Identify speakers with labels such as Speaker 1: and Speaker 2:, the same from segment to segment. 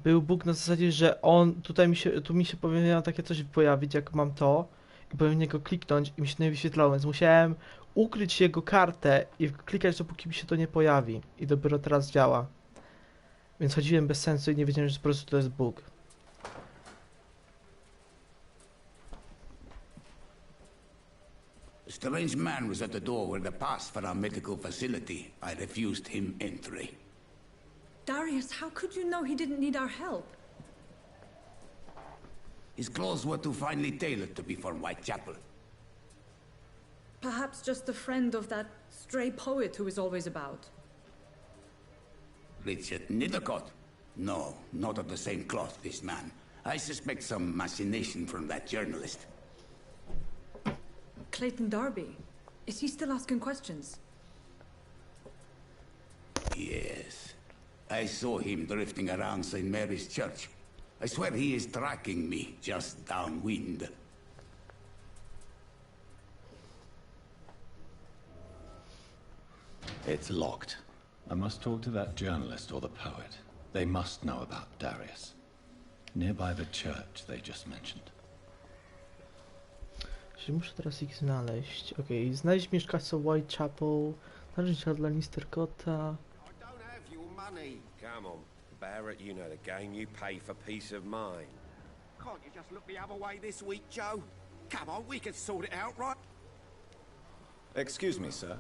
Speaker 1: był bug na zasadzie, że on, tu mi się powinno takie coś pojawić, jak mam to i powinien niego kliknąć i mi się nie wyświetlało, więc musiałem ukryć jego kartę i klikać dopóki mi się to nie pojawi i dopiero teraz działa. Więc chodziłem bez sensu i nie wiedziałem, że po prostu to jest bug.
Speaker 2: A strange man was at the door with a pass for our medical facility. I refused him entry.
Speaker 3: Darius, how could you know he didn't need our help?
Speaker 2: His clothes were too finely tailored to be for Whitechapel.
Speaker 3: Perhaps just a friend of that stray poet who is always about.
Speaker 2: Richard Nethercott? No, not of the same cloth, this man. I suspect some machination from that journalist.
Speaker 3: Clayton Darby. Is he still asking questions?
Speaker 2: Yes. I saw him drifting around St. Mary's Church. I swear he is tracking me just downwind.
Speaker 4: It's locked. I must talk to that journalist or the poet. They must know about Darius. Nearby the church they just mentioned.
Speaker 1: Czyli muszę teraz ich znaleźć. Okej, znaleźć mieszkańców Whitechapel, znaleźć dla Nethercotta.
Speaker 5: Come on, Barrett, you know the game. You pay for peace of mind.
Speaker 6: Can't you just look the other way this week, Joe? Come on, we can sort it out, right?
Speaker 4: Excuse me, sir.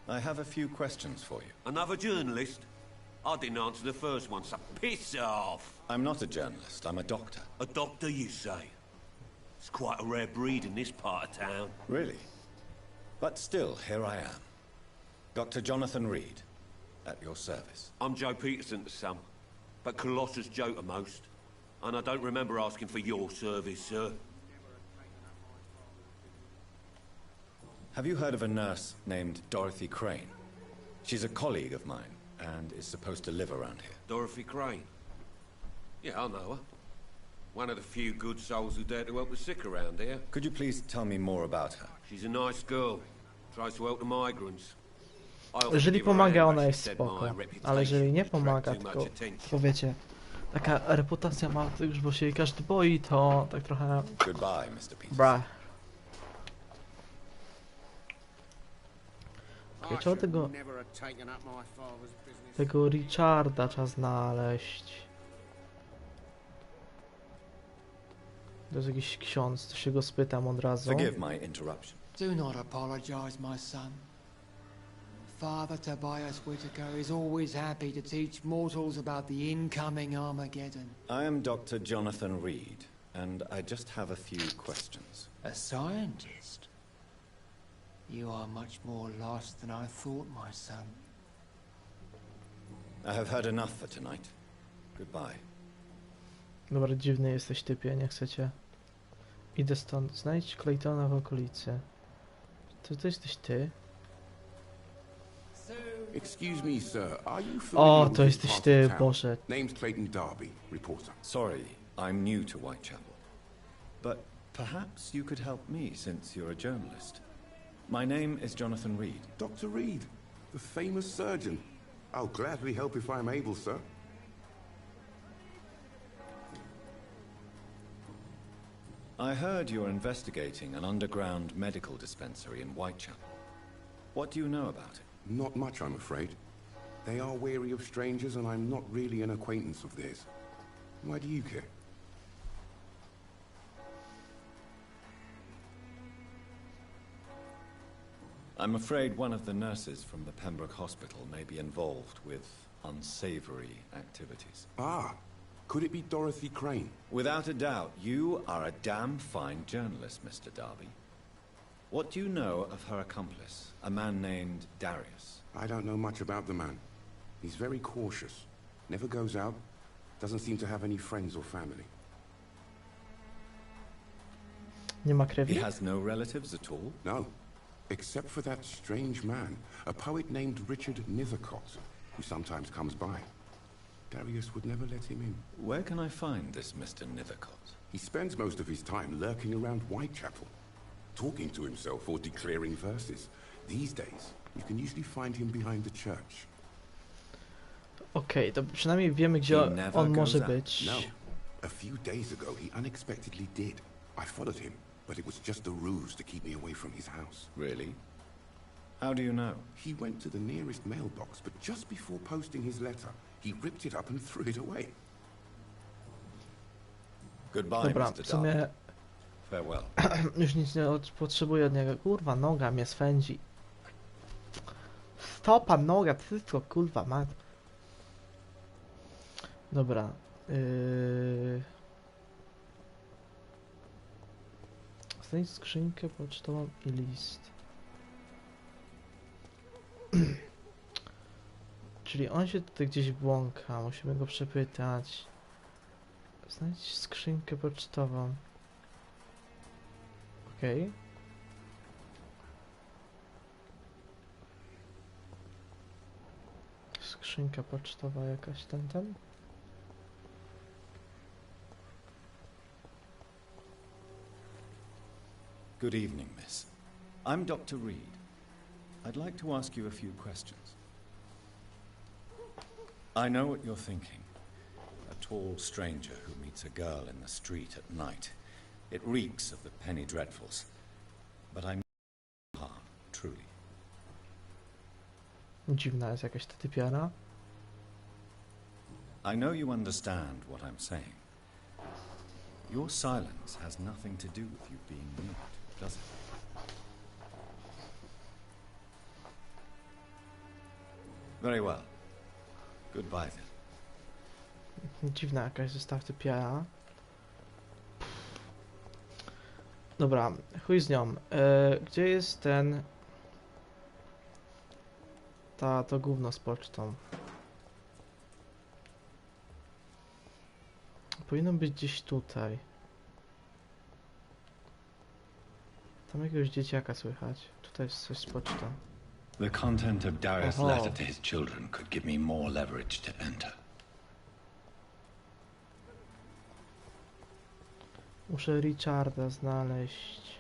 Speaker 4: I have a few questions for you.
Speaker 5: Another journalist? I didn't answer the first one, so piss off!
Speaker 4: I'm not a journalist, I'm a doctor.
Speaker 5: A doctor, you say? It's quite a rare breed in this part of town.
Speaker 4: Really? But still, here I am. Dr. Jonathan Reed, at your service.
Speaker 5: I'm Joe Peterson to some, but Colossus Joe to most. And I don't remember asking for your service, sir.
Speaker 4: Have you heard of a nurse named Dorothy Crane? She's a colleague of mine, and is supposed to live around here.
Speaker 5: Dorothy Crane? Yeah, I know her. One of the few good souls who dare to help the sick around here.
Speaker 4: Could you please tell me more about her?
Speaker 5: She's a nice girl. Tries to help the migrants.
Speaker 1: Jeżeli pomaga, ona jest spoko, ale jeżeli nie pomaga, tylko wiecie, taka reputacja ma, już bo się jej każdy boi, to tak trochę...
Speaker 4: Goodbye, Mr. Peterson.
Speaker 1: Bra. Okay, trzeba tego Richarda trzeba znaleźć. To jest jakiś ksiądz, to się go spytam od razu.
Speaker 4: Forgive my interruption.
Speaker 7: Do not apologize, my son. Father Tobias Whitaker is always happy to teach mortals about the incoming Armageddon.
Speaker 4: I am Dr. Jonathan Reed, and I just have a few questions.
Speaker 7: A scientist? You are much more lost than I thought, my son.
Speaker 4: I have heard enough for tonight. Goodbye.
Speaker 1: Dobra, dziwny jesteś typie, nie chcecie. Idę stąd, znajdź Claytona w okolicy. To jesteś ty?
Speaker 8: Excuse me, sir. Are you
Speaker 1: O, to jesteś ty, Boże.
Speaker 8: Name's Clayton Darby, reporter.
Speaker 4: Sorry, I'm new to Whitechapel. But perhaps you could help me since you're a journalist. My name is Jonathan Reed.
Speaker 8: Dr. Reed, the famous surgeon. I'll gladly help if I'm able, sir.
Speaker 4: I heard you're investigating an underground medical dispensary in Whitechapel. What do you know about it?
Speaker 8: Not much, I'm afraid. They are wary of strangers, and I'm not really an acquaintance of theirs. Why do you care?
Speaker 4: I'm afraid one of the nurses from the Pembroke Hospital may be involved with unsavory activities.
Speaker 8: Ah, could it be Dorothy Crane?
Speaker 4: Without a doubt, you are a damn fine journalist, Mr. Darby. What do you know of her accomplice, a man named Darius?
Speaker 8: I don't know much about the man. He's very cautious. Never goes out. Doesn't seem to have any friends or family.
Speaker 1: Nie ma krewi?
Speaker 4: He has no relatives at all?
Speaker 8: No. Except for that strange man, a poet named Richard Nethercott, who sometimes comes by. Darius would never let him in.
Speaker 4: Where can I find this Mr. Nethercott?
Speaker 8: He spends most of his time lurking around Whitechapel, talking to himself or declaring verses. These days, you can usually find him behind the church.
Speaker 1: Okej, to przynajmniej wiemy, gdzie
Speaker 4: He never
Speaker 1: on może
Speaker 4: goes out.
Speaker 1: być.
Speaker 8: No. A few days ago, he unexpectedly did. I followed him, but it was just a ruse to keep me away from his house.
Speaker 4: Really? How do you know?
Speaker 8: He went to the nearest mailbox, but just before posting his letter, he ripped it up and threw it away.
Speaker 4: Goodbye,
Speaker 1: Dobra,
Speaker 4: Mr.
Speaker 1: w
Speaker 4: Darby.
Speaker 1: sumie
Speaker 4: Farewell.
Speaker 1: już nic nie potrzebuję od niego. Kurwa, noga mnie swędzi. Stopa, noga, wszystko, kurwa, mat. Dobra. Znajdź skrzynkę pocztową i list. Czyli on się tutaj gdzieś błąka, musimy go przepytać. Znajdź skrzynkę pocztową. Okej. Skrzynka pocztowa jakaś ten.
Speaker 4: Good evening, miss. I'm Dr. Reed. I'd like to ask you a few questions. I know what you're thinking. A tall stranger who meets a girl in the street at night. It reeks of the penny dreadfuls. But I'm no harm, truly.
Speaker 1: Dziwna jest jakaś ta typiara.
Speaker 4: I know you understand what I'm saying. Your silence has nothing to do with you being mute, does it? Very well. Goodbye then.
Speaker 1: Dziwna jakaś zestaw typiara. Dobra, chuj z nią. Gdzie jest ten... To gówno z pocztą? Powinno być gdzieś tutaj. Tam jakiegoś dzieciaka słychać. Tutaj jest coś z pocztą.
Speaker 9: The content of Darius'
Speaker 1: Oho.
Speaker 9: letter to his children could give me more leverage to enter.
Speaker 1: Muszę Richarda znaleźć.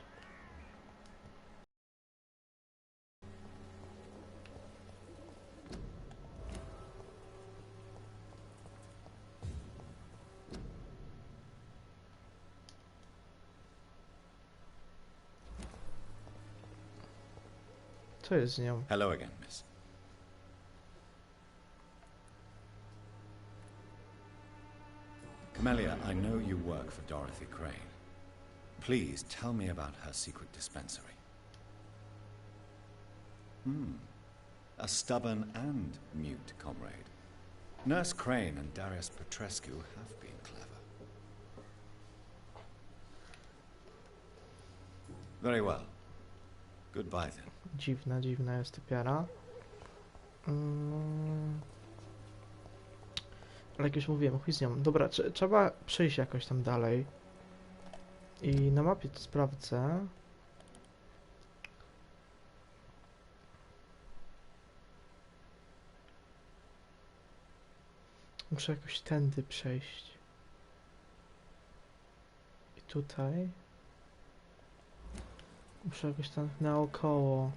Speaker 1: Co jest z nią?
Speaker 4: Hello again, miss. Camellia, I know you work for Dorothy Crane. Please tell me about her secret dispensary. A stubborn and mute comrade. Nurse Crane and Darius Petrescu have been clever. Very well. Goodbye then.
Speaker 1: Dziwna jest typiara. Ale jak już mówiłem, chuj z nią. Dobra, trzeba przejść jakoś tam dalej. I na mapie to sprawdzę. Muszę jakoś tędy przejść. I tutaj. Muszę jakoś tam naokoło.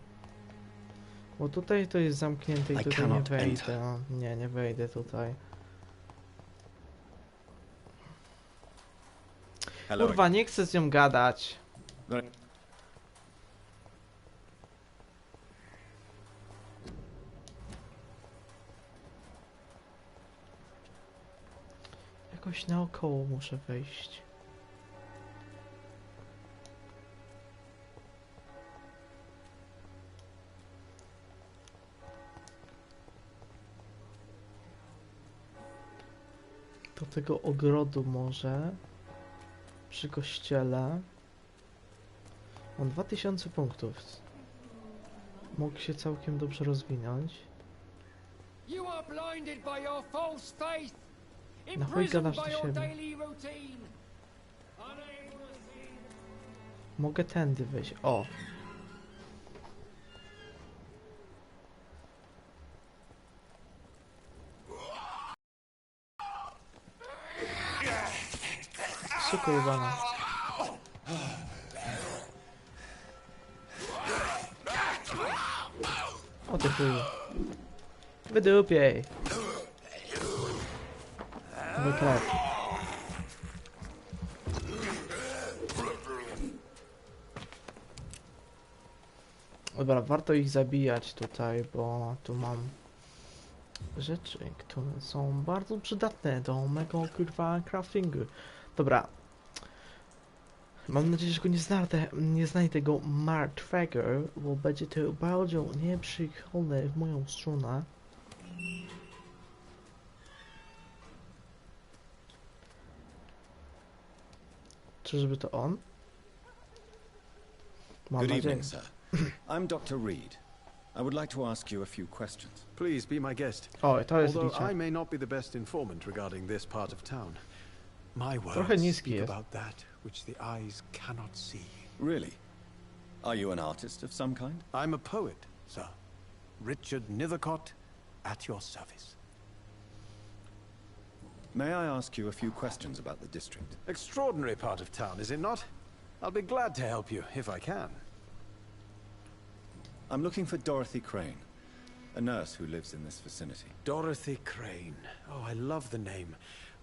Speaker 1: Bo tutaj to jest zamknięte i
Speaker 9: I
Speaker 1: tutaj nie
Speaker 9: cannot
Speaker 1: wejdę.
Speaker 9: enter.
Speaker 1: O, nie wejdę tutaj.
Speaker 4: Hello
Speaker 1: Kurwa,
Speaker 4: again.
Speaker 1: nie chcę z nią gadać.
Speaker 4: Very-
Speaker 1: Jakoś naokoło muszę wejść. Do tego ogrodu może. Przy kościele. Mam 2000 punktów. Mógł się całkiem dobrze rozwinąć.
Speaker 7: You are blinded by your false faith,
Speaker 1: Na chuj
Speaker 7: imprisoned
Speaker 1: gadasz
Speaker 7: by
Speaker 1: do
Speaker 7: your
Speaker 1: siebie.
Speaker 7: daily routine. Unable to see
Speaker 1: Mogę tędy wejść. O! Suko jebana. O ty chuju. Wydupiej. Nowy krew. Dobra, warto ich zabijać tutaj, bo tu mam rzeczy, które są bardzo przydatne do mego kurwa craftingu. Dobra. Mam nadzieję, że go nie znajdę go martwego, bo będzie to bardzo nieprzychylne w moją stronę. Czyżby to on? Mam
Speaker 4: Good
Speaker 1: nadzieję.
Speaker 4: evening, sir. I'm Dr. Reed. I would like to ask you a few questions.
Speaker 10: Please be my guest.
Speaker 1: O, to jest
Speaker 10: Although
Speaker 1: liczę.
Speaker 10: I may not be the best informant regarding this part of town, my
Speaker 1: Trochę
Speaker 10: words
Speaker 1: niski
Speaker 10: speak
Speaker 1: jest.
Speaker 10: about that which the eyes cannot see.
Speaker 4: Really? Are you an artist of some kind?
Speaker 10: I'm a poet, sir. Richard Nethercott, at your service.
Speaker 4: May I ask you a few questions about the district?
Speaker 10: Extraordinary part of town, is it not? I'll be glad to help you, if I can.
Speaker 4: I'm looking for Dorothy Crane, a nurse who lives in this vicinity.
Speaker 10: Dorothy Crane. Oh, I love the name.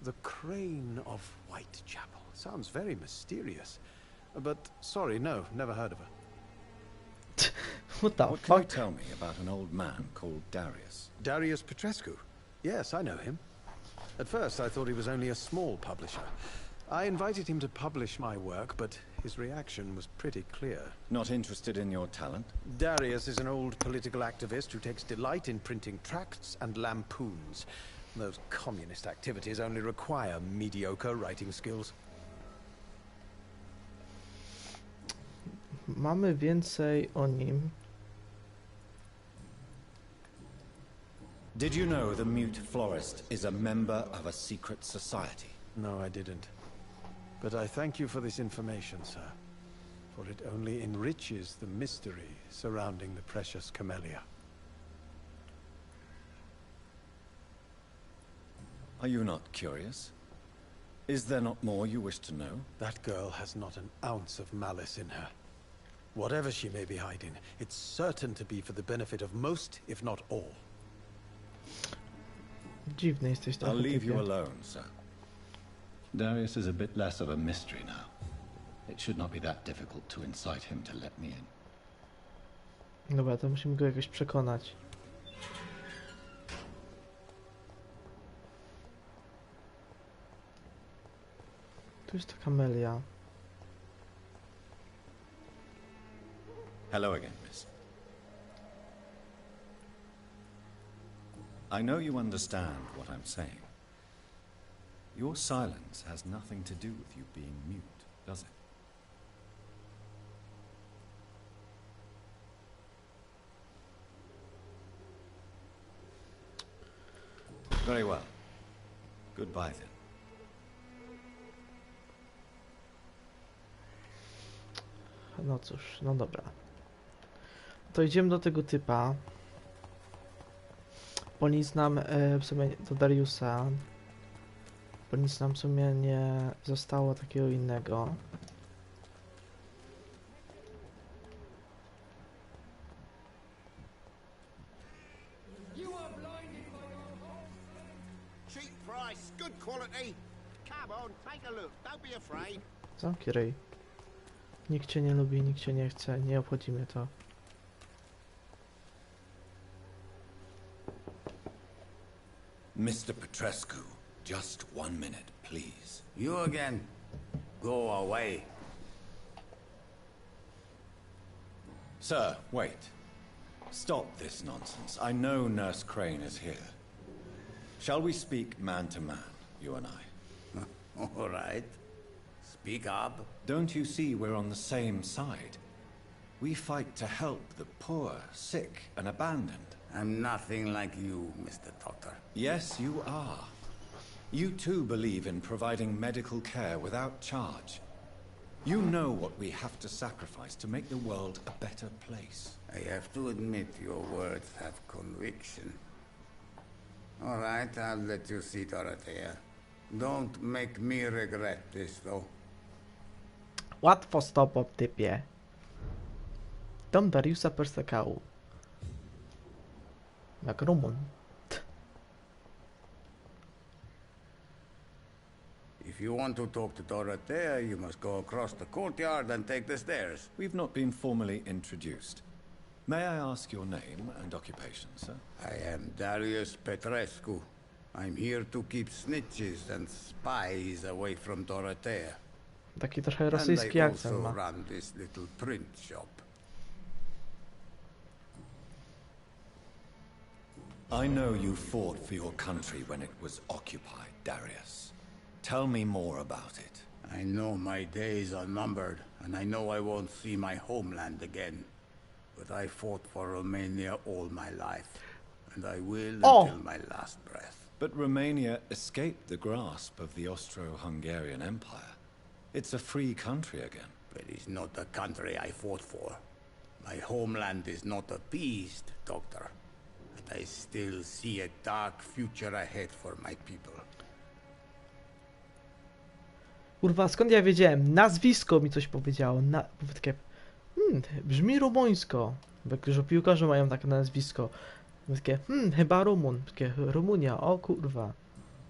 Speaker 10: The Crane of Whitechapel. Sounds very mysterious. But, sorry, no, never heard of her.
Speaker 1: What the
Speaker 4: What can you
Speaker 1: fuck?
Speaker 4: tell me about an old man called Darius?
Speaker 10: Darius Petrescu. Yes, I know him. At first, I thought he was only a small publisher. I invited him to publish my work, but his reaction was pretty clear.
Speaker 4: Not interested in your talent?
Speaker 10: Darius is an old political activist who takes delight in printing tracts and lampoons. Those communist activities only require mediocre writing skills.
Speaker 1: Mamy więcej o nim.
Speaker 4: Did you know the Mute Florist is a member of a secret society?
Speaker 10: No, I didn't. But I thank you for this information, sir. For it only enriches the mystery surrounding the precious camellia.
Speaker 4: Are you not curious? Is there not more you wish to know?
Speaker 10: That girl has not an ounce of malice in her. Whatever she may be hiding, it's certain to be for the benefit of most, if not all.
Speaker 1: Dziwny jesteś
Speaker 4: I'll
Speaker 1: trochę,
Speaker 4: leave you
Speaker 1: typie.
Speaker 4: alone, sir.
Speaker 9: Darius is a bit less of a mystery now. It should not be that difficult to incite him to let me in.
Speaker 1: Dobra, to musimy go jakoś przekonać. Tu jest ta kamelia.
Speaker 4: Hello again, miss. I know you understand what I'm saying. Your silence has nothing to do with you being mute, does it? Very well. Goodbye then.
Speaker 1: No cóż, no dobra. To idziemy do tego typa. Bo nic nam w sumie do Dariusa. Bo nic nam w sumie nie zostało takiego innego.
Speaker 6: Cheap price, good quality. Come on, take a look. Don't be afraid.
Speaker 1: Zamknij ryj. Nikt cię nie lubi, nikt cię nie chce, nie obchodzi mnie to.
Speaker 4: Mr. Petrescu, just 1 minute, please.
Speaker 2: You again? Go away.
Speaker 4: Sir, wait. Stop this nonsense. I know Nurse Crane is here. Shall we speak man to man, you and I?
Speaker 2: All right. Speak up.
Speaker 4: Don't you see we're on the same side? We fight to help the poor, sick, and abandoned.
Speaker 2: I'm nothing like you, Mr. Doctor.
Speaker 4: Yes, you are. You too believe in providing medical care without charge. You know what we have to sacrifice to make the world a better place.
Speaker 2: I have to admit your words have conviction. All right, I'll let you see Dorothea. Don't make me regret this, though.
Speaker 1: Łatwo stop, typie. Dom Dariusa Persekału. Jak Rumun.
Speaker 2: If you want to talk to Dorothea, you must go across the courtyard and take the stairs.
Speaker 4: We've not been formally introduced. May I ask your name and occupation, sir?
Speaker 2: I am Darius Petrescu. I'm here to keep snitches and spies away from Dorothea.
Speaker 1: Taki trochę
Speaker 2: And
Speaker 1: rosyjski
Speaker 2: I
Speaker 1: akcent
Speaker 2: also
Speaker 1: ma.
Speaker 2: run this little print shop.
Speaker 4: I know you fought for your country when it was occupied, Darius. Tell me more about it.
Speaker 2: I know my days are numbered, and I know I won't see my homeland again. But I fought for Romania all my life, and I will until my last breath.
Speaker 4: But Romania escaped the grasp of the Austro-Hungarian Empire. It's a free country again.
Speaker 2: But it's not the country I fought for. My homeland is not appeased, Doctor. But I still see a dark future ahead for my people.
Speaker 1: Kurwa, skąd ja wiedziałem? Nazwisko mi coś powiedziało. Takie... brzmi rumuńsko. Bo że piłkarze mają takie nazwisko. Takie, chyba Rumun. Takie, Rumunia, o kurwa.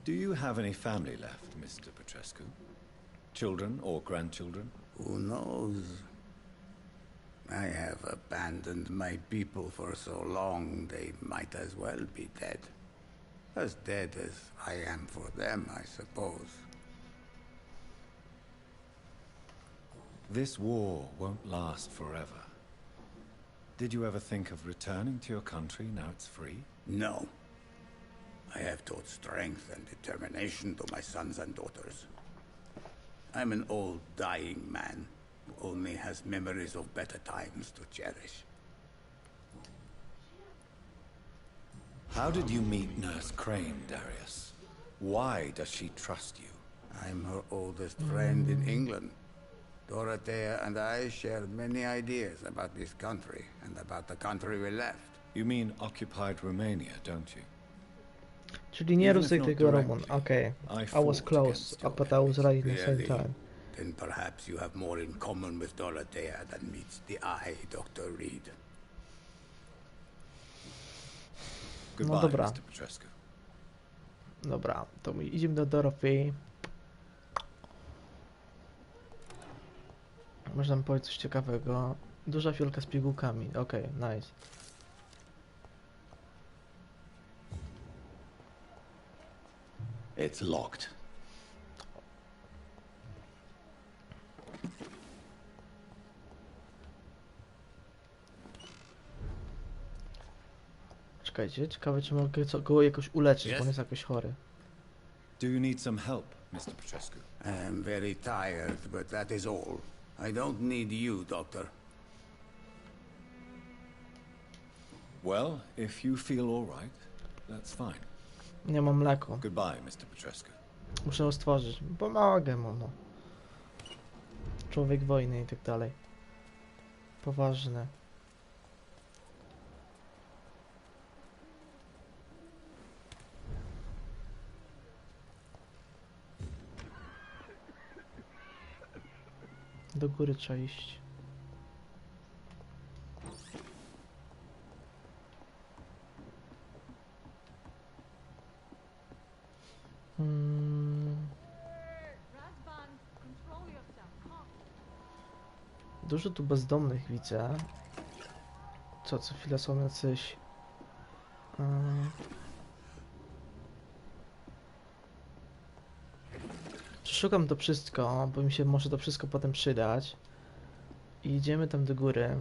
Speaker 4: Do you have any family left, Mr. Petrescu? Children or grandchildren?
Speaker 2: Who knows? I have abandoned my people for so long, they might as well be dead. As dead as I am for them, I suppose.
Speaker 4: This war won't last forever. Did you ever think of returning to your country now it's free?
Speaker 2: No. I have taught strength and determination to my sons and daughters. I'm an old, dying man who only has memories of better times to cherish.
Speaker 4: How did you meet Nurse Crane, Darius? Why does she trust you?
Speaker 2: I'm her oldest friend in England. Dorothea and I share many ideas about this country and about the country we left.
Speaker 4: You mean occupied Romania, don't you?
Speaker 1: Czyli nie
Speaker 4: Even
Speaker 1: Rusy,
Speaker 4: if not
Speaker 1: tylko Rumun.
Speaker 4: directly,
Speaker 1: Okay. I
Speaker 4: fought
Speaker 1: was close,
Speaker 4: against your
Speaker 1: but I was right at the same
Speaker 2: Really?
Speaker 1: time.
Speaker 2: Then perhaps you have more in common with Dorothea than meets the eye, Dr. Reed.
Speaker 4: Goodbye,
Speaker 1: dobra.
Speaker 4: Mr. Petrescu.
Speaker 1: Dobra, to my idziemy do Dorothei. Można mi powiedzieć coś ciekawego. Duża fiolka z pigułkami. Okej, nice.
Speaker 9: It's locked.
Speaker 1: Czekajcie, ciekawe czy mogę go jakoś uleczyć, bo on jest jakoś chory.
Speaker 4: Do you need some help, Mr. Petrescu?
Speaker 2: I am very tired, but that is all. I don't need you, Doctor.
Speaker 4: Well, if you feel all right, that's fine.
Speaker 1: Nie mam mleko.
Speaker 4: Goodbye, Mr. Petrescu.
Speaker 1: Muszę ją stworzyć. Pomogę mu, no. Człowiek wojny i tak dalej. Poważny. Do góry trzeba iść. Dużo tu bezdomnych widzę. Co chwilę są jacyś... Przeszukam to wszystko, bo mi się może to wszystko potem przydać. I idziemy tam do góry.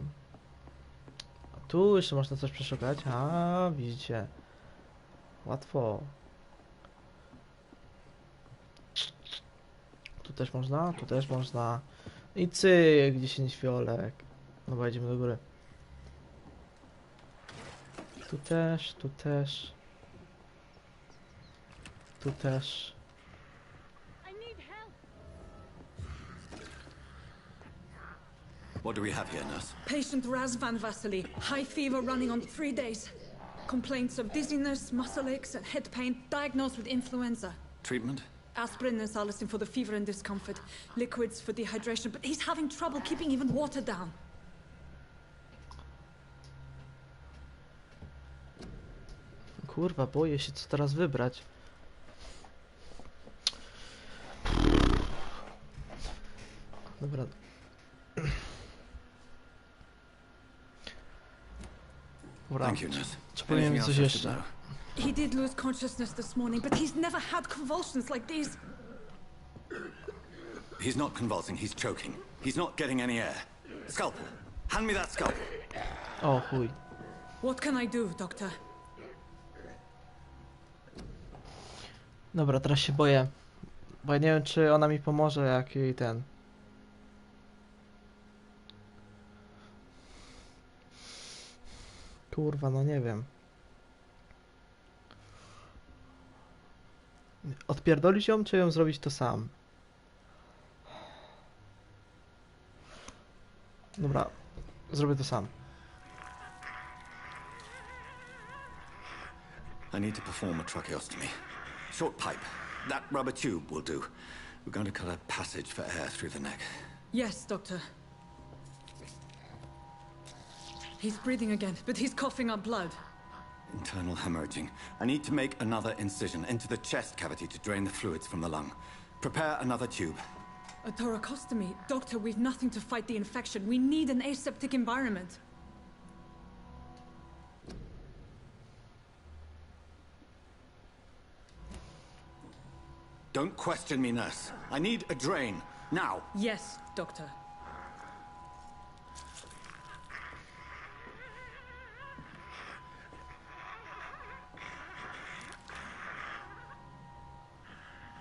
Speaker 1: Tu jeszcze można coś przeszukać. A, widzicie. Łatwo. Tu też można, tu też można. I cyk, 10 fiolek. Dobra, idziemy do góry. Tu też, tu też. Tu też.
Speaker 4: What do we have here, nurse?
Speaker 3: Patient Razvan Vasily. High fever running on 3 days. Complaints of dizziness, muscle aches, and head pain. Diagnosed with influenza.
Speaker 4: Treatment?
Speaker 3: Aspirin and salicin for the fever and discomfort. Liquids for dehydration, but he's having trouble keeping even water down.
Speaker 1: Kurwa, boję się co teraz wybrać. Dobra. Dobra.
Speaker 9: Thank you, nurse.
Speaker 1: Czy powinienem
Speaker 9: Anything
Speaker 1: coś
Speaker 9: else I should
Speaker 1: jeszcze?
Speaker 9: know?
Speaker 3: He did lose consciousness this morning, but he's never had convulsions like these.
Speaker 9: He's not convulsing, he's choking. He's not getting any air. Scalpel. Hand me that scalpel.
Speaker 1: O chuj.
Speaker 3: What can I do, Doctor?
Speaker 1: Dobra, teraz się boję. Bo ja nie wiem, czy ona mi pomoże, jak jej ten... Kurwa, no nie wiem. Odpierdolić ją, czy ją zrobić to sam? Dobra, zrobię to sam.
Speaker 9: I need to perform a tracheostomy. Short pipe. That rubber tube will do. We're going to cut a passage for air through the neck.
Speaker 3: Yes, Doctor. He's breathing again, but he's coughing up blood.
Speaker 9: Internal hemorrhaging. I need to make another incision into the chest cavity to drain the fluids from the lung. Prepare another tube.
Speaker 3: A thoracostomy? Doctor, we've nothing to fight the infection. We need an aseptic environment.
Speaker 9: Don't question me, nurse. I need a drain. Now.
Speaker 3: Yes, Doctor.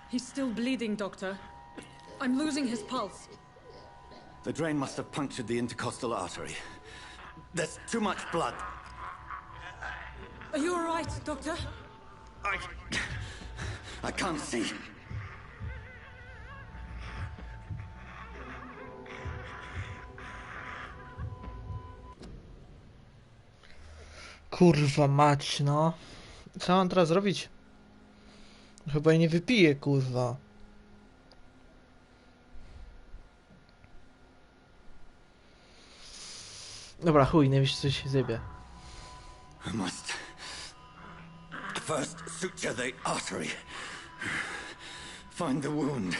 Speaker 3: He's still bleeding, Doctor. I'm losing his pulse.
Speaker 9: The drain must have punctured the intercostal artery. There's too much blood.
Speaker 3: Are you all right, Doctor?
Speaker 9: I can't see.
Speaker 1: Kurwa mać, no. Co mam teraz zrobić? Chyba jej nie wypiję, kurwa. Dobra, chuj, najwyżej coś się zjebie.
Speaker 9: I must first suture the artery. Find the wound.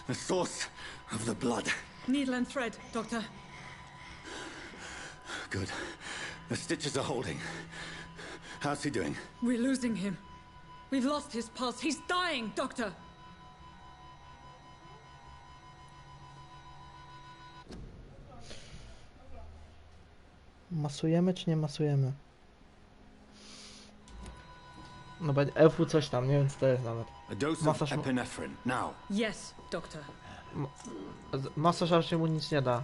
Speaker 9: The source of the blood.
Speaker 3: Needle and thread, Doctor.
Speaker 9: Good. The stitches are holding. How's he doing?
Speaker 3: We're losing him. We've lost his pulse. He's dying, Doctor!
Speaker 1: Masujemy czy nie masujemy? No będzie EFU coś tam, nie wiem co to jest nawet.
Speaker 9: A dose
Speaker 1: Masaż
Speaker 9: of epinephrine, now.
Speaker 3: Yes, Doctor.
Speaker 1: Masaż raczej mu nic nie da.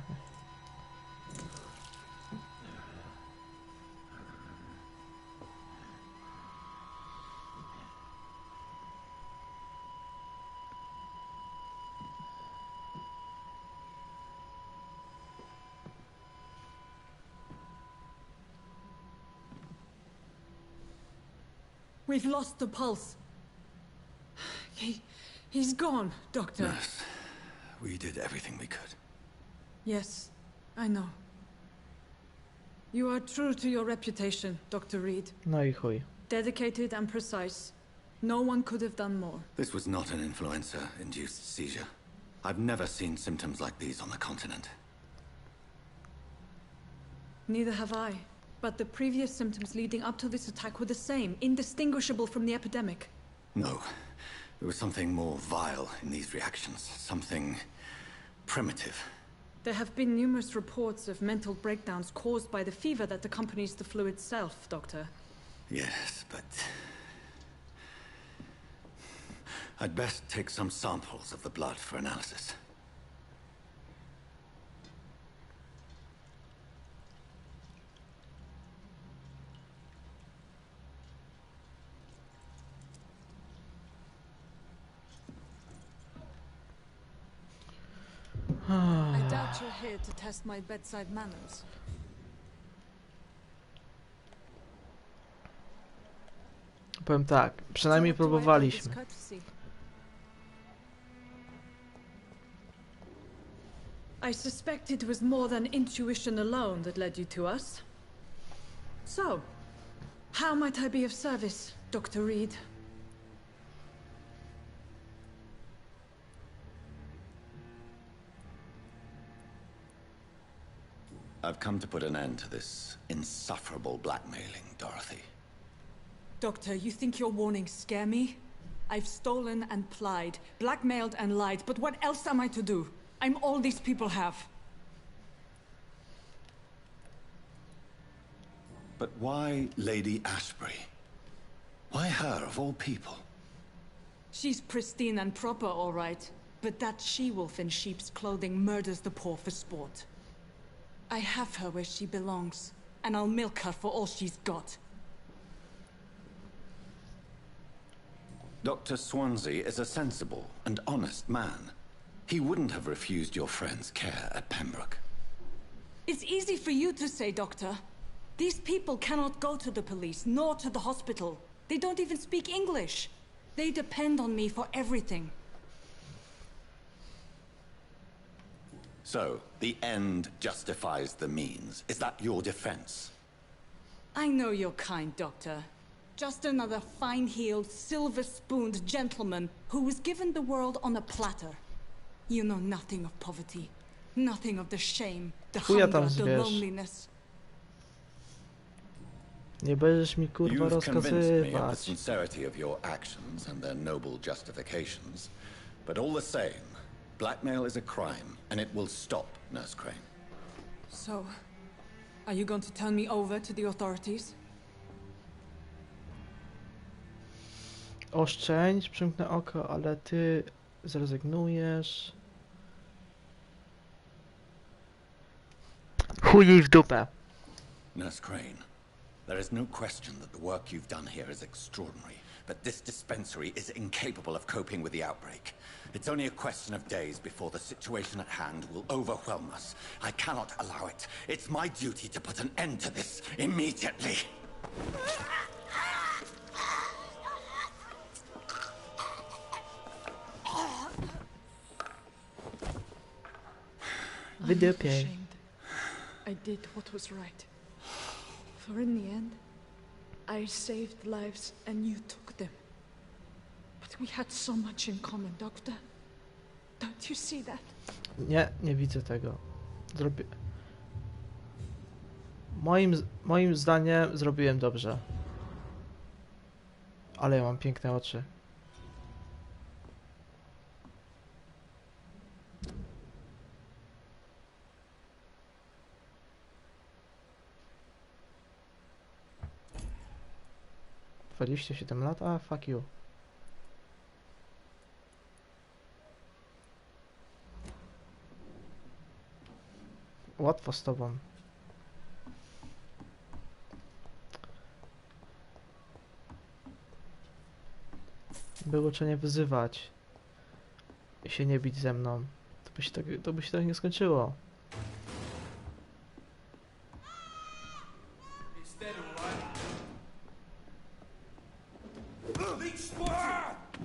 Speaker 3: We've lost the pulse. He's gone, Doctor.
Speaker 9: Nurse, we did everything we could.
Speaker 3: Yes, I know. You are true to your reputation, Dr. Reed.
Speaker 1: No i chuj.
Speaker 3: Dedicated and precise. No one could have done more.
Speaker 9: This was not an influenza-induced seizure. I've never seen symptoms like these on the continent.
Speaker 3: Neither have I. But the previous symptoms leading up to this attack were the same, indistinguishable from the epidemic.
Speaker 9: No. There was something more vile in these reactions. Something primitive.
Speaker 3: There have been numerous reports of mental breakdowns caused by the fever that accompanies the flu itself, Doctor.
Speaker 9: Yes, but... I'd best take some samples of the blood for analysis.
Speaker 3: I doubt you're here to test my bedside manners.
Speaker 1: Powiem tak, przynajmniej próbowaliśmy.
Speaker 3: I suspect it was more than intuition alone that led you to us. So, how might I be of service, Dr. Reed?
Speaker 9: I've come to put an end to this insufferable blackmailing, Dorothy.
Speaker 3: Doctor, you think your warnings scare me? I've stolen and plied, blackmailed and lied, but what else am I to do? I'm all these people have.
Speaker 9: But why Lady Ashbury? Why her, of all people?
Speaker 3: She's pristine and proper, all right. But that she-wolf in sheep's clothing murders the poor for sport. I have her where she belongs, and I'll milk her for all she's got.
Speaker 9: Dr. Swansea is a sensible and honest man. He wouldn't have refused your friend's care at Pembroke.
Speaker 3: It's easy for you to say, Doctor. These people cannot go to the police, nor to the hospital. They don't even speak English. They depend on me for everything.
Speaker 9: So, the end justifies the means. Is that your defense?
Speaker 3: I know you're kind, Doctor. Just another fine-heeled, silver-spooned gentleman who was given the world on a platter. You know nothing of poverty. Nothing of the shame, the
Speaker 1: Chuja
Speaker 3: hunger,
Speaker 1: tam
Speaker 3: the
Speaker 1: zbierz.
Speaker 3: loneliness.
Speaker 1: Nie będziesz mi kurwa
Speaker 9: You've convinced me of the
Speaker 1: rozkazywać.
Speaker 9: sincerity of your actions and their noble justifications. But all the same, blackmail is a crime, and it will stop, Nurse Crane.
Speaker 3: So, are you going to turn me over to the authorities?
Speaker 1: Oszczędź, przymknę oko, ale ty zrezygnujesz. Chuj jej w dupę.
Speaker 9: Nurse Crane, there is no question that the work you've done here is extraordinary, but this dispensary is incapable of coping with the outbreak. It's only a question of days before the situation at hand will overwhelm us. I cannot allow it. It's my duty to put an end to this immediately.
Speaker 1: Wydupiej.
Speaker 3: Ashamed. I did what was right. For in the end, I saved lives and you took them. But we had so much in common, Doctor. Don't you see that?
Speaker 1: Nie widzę tego. Zrobię... Moim zdaniem zrobiłem dobrze. Ale ja mam piękne oczy. Dwadzieścia 7 lat? A, fuck you. Łatwo z tobą. Było cię nie wyzywać i się nie bić ze mną. To by się tak nie skończyło.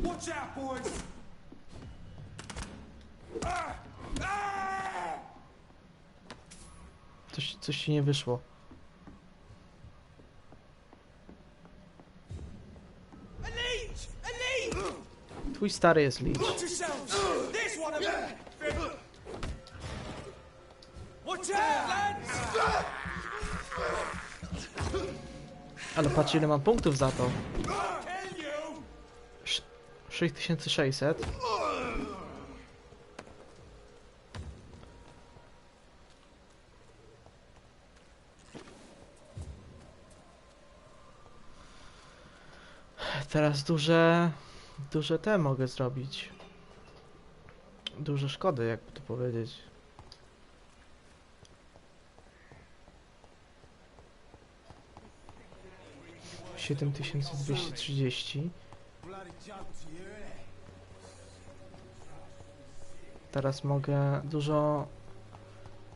Speaker 6: Watch out, boys!
Speaker 1: Coś ci nie wyszło. Twój stary jest leech. Ale patrz ile mam punktów za to. 6600. Teraz duże te mogę zrobić. Duże szkody, jakby to powiedzieć. $7230. Teraz mogę dużo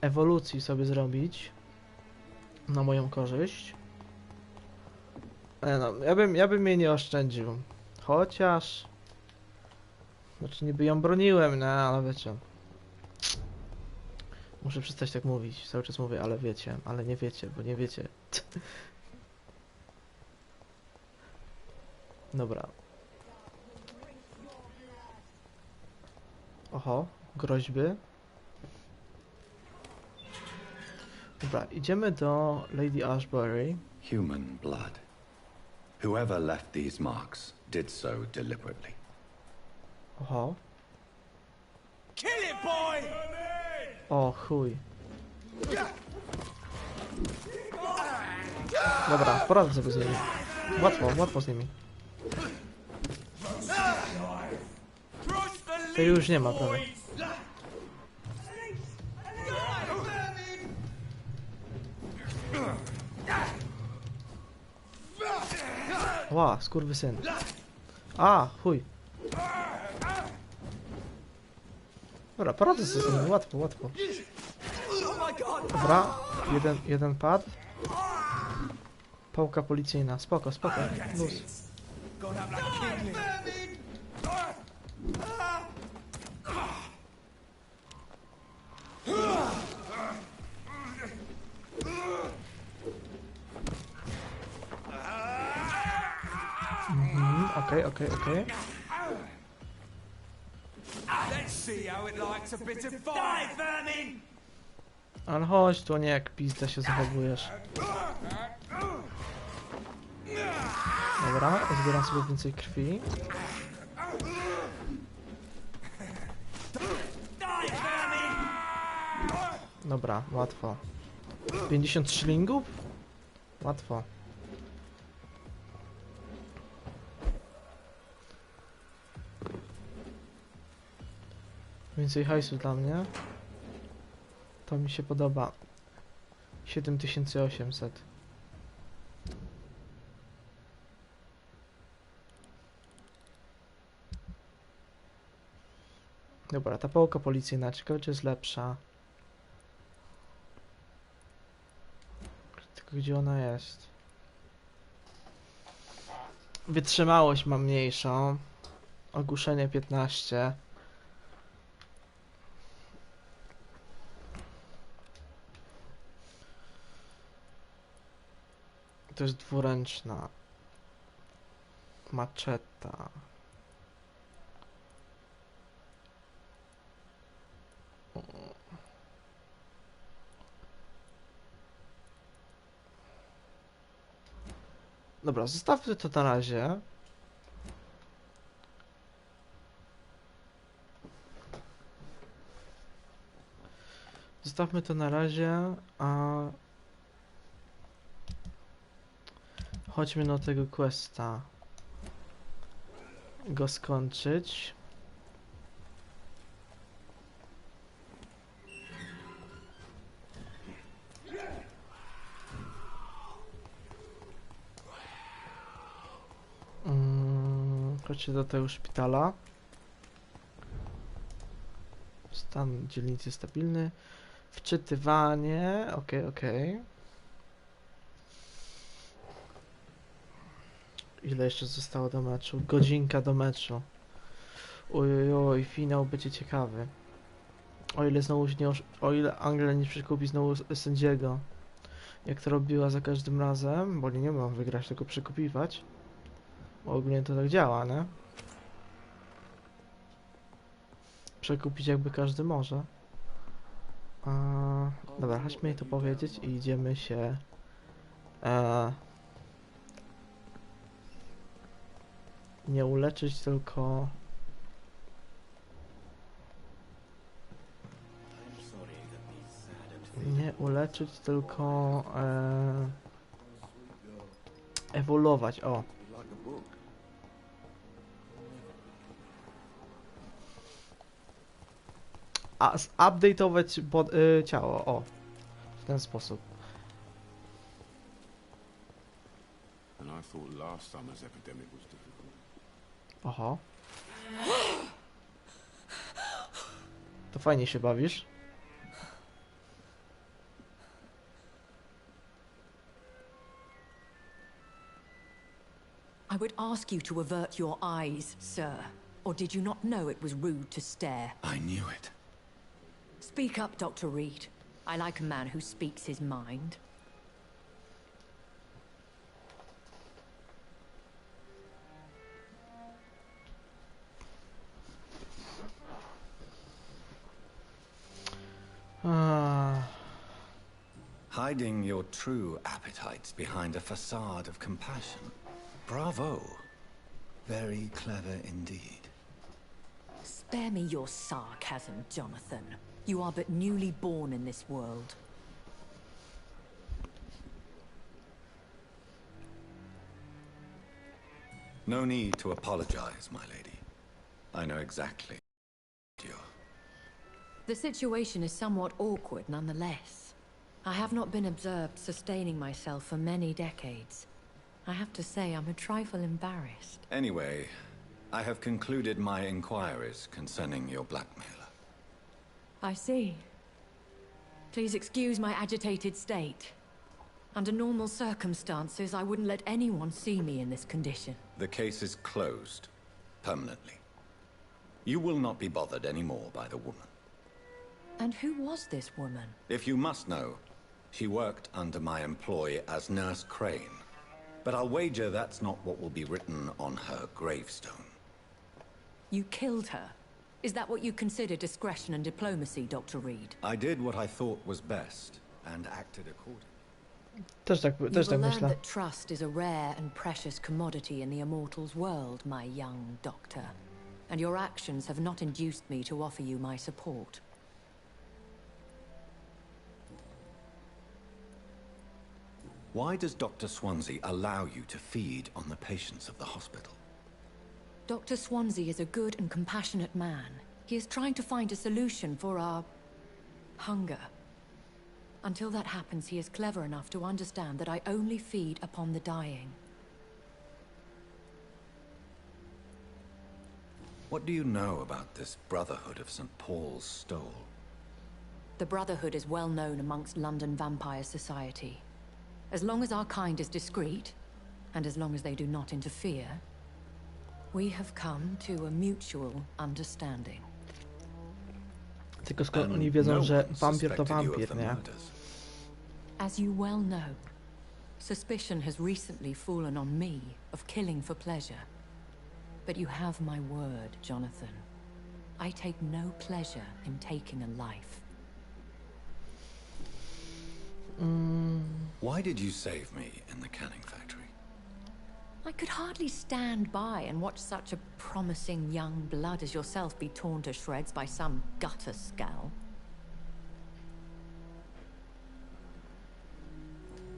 Speaker 1: ewolucji sobie zrobić na moją korzyść. No, ja bym jej nie oszczędził. Chociaż... Znaczy niby ją broniłem, no ale wiecie. Muszę przestać tak mówić. Cały czas mówię, ale wiecie, ale nie wiecie, bo nie wiecie. Dobra. Oho, groźby. Dobra, idziemy do Lady Ashbury.
Speaker 9: Human blood. Whoever left these marks did so deliberately.
Speaker 1: Oho.
Speaker 6: Kill it, boy!
Speaker 1: O chuj. Dobra, poradzę sobie z nimi. Łatwo z nimi. To już nie ma prawie. Ła, skurwysyn. A, chuj. Dobra, poradzę sobie z nimi, łatwo. Dobra, jeden pad. Pałka policyjna, spoko, luz. Okej. Ale chodź tu, nie jak pizda się zachowujesz. Dobra, zbieram sobie więcej krwi. Dobra, łatwo. 50 szylingów? Łatwo. Więcej hajsu dla mnie. To mi się podoba. 7800. Dobra, ta pałka policyjna, ciekawe czy jest lepsza. Tylko gdzie ona jest? Wytrzymałość ma mniejszą. Ogłuszenie 15. To jest dwuręczna. Maczeta. Dobra, zostawmy to na razie. Zostawmy to na razie, a chodźmy do tego questa. Go skończyć. Chodźcie do tego szpitala. Stan dzielnicy stabilny. Wczytywanie. Okej. Ile jeszcze zostało do meczu? Godzinka do meczu. Oj, finał będzie ciekawy. O ile Anglia nie przekupi znowu sędziego. Jak to robiła za każdym razem, bo nie mam wygrać, tylko przekupiwać. Bo ogólnie to tak działa, nie? Przekupić jakby każdy może. Dobra, chodźmy jej to powiedzieć i idziemy się nie uleczyć, tylko ewoluować, o. A update'ować ciało, o. W ten sposób. Oho. To fajnie się bawisz.
Speaker 11: I would ask you to avert your eyes, sir. Or did you not know it was rude to stare?
Speaker 9: I knew it.
Speaker 11: Speak up, Dr. Reed. I like a man who speaks his mind.
Speaker 9: Hiding your true appetites behind a facade of compassion. Bravo. Very clever indeed.
Speaker 11: Spare me your sarcasm, Jonathan. You are but newly born in this world.
Speaker 9: No need to apologize, my lady. I know exactly what you're.
Speaker 11: The situation is somewhat awkward nonetheless. I have not been observed sustaining myself for many decades. I have to say I'm a trifle embarrassed.
Speaker 9: Anyway, I have concluded my inquiries concerning your blackmailer.
Speaker 11: I see. Please excuse my agitated state. Under normal circumstances, I wouldn't let anyone see me in this condition.
Speaker 9: The case is closed. Permanently. You will not be bothered anymore by the woman.
Speaker 11: And who was this woman?
Speaker 9: If you must know, she worked under my employ as Nurse Crane. But I'll wager that's not what will be written on her gravestone.
Speaker 11: You killed her? Is that what you consider discretion and diplomacy, Dr. Reed?
Speaker 9: I did what I thought was best, and acted accordingly.
Speaker 1: Też tak
Speaker 11: You will learn
Speaker 1: myślę.
Speaker 11: that trust is a rare and precious commodity in the Immortals world, my young doctor. And your actions have not induced me to offer you my support.
Speaker 9: Why does Dr. Swansea allow you to feed on the patients of the hospital?
Speaker 11: Dr. Swansea is a good and compassionate man. He is trying to find a solution for our hunger. Until that happens, he is clever enough to understand that I only feed upon the dying.
Speaker 9: What do you know about this Brotherhood of St. Paul's Stole?
Speaker 11: The Brotherhood is well known amongst London Vampire Society. As long as our kind is discreet, and as long as they do not interfere, we have come to a mutual understanding.
Speaker 1: Tylko skoro oni wiedzą, że wampir to wampir, nie?
Speaker 11: As you well know, suspicion has recently fallen on me of killing for pleasure. But you have my word, Jonathan. I take no pleasure in taking a life.
Speaker 9: Why did you save me in the canning factory?
Speaker 11: I could hardly stand by and watch such a promising young blood as yourself be torn to shreds by some gutter scowl.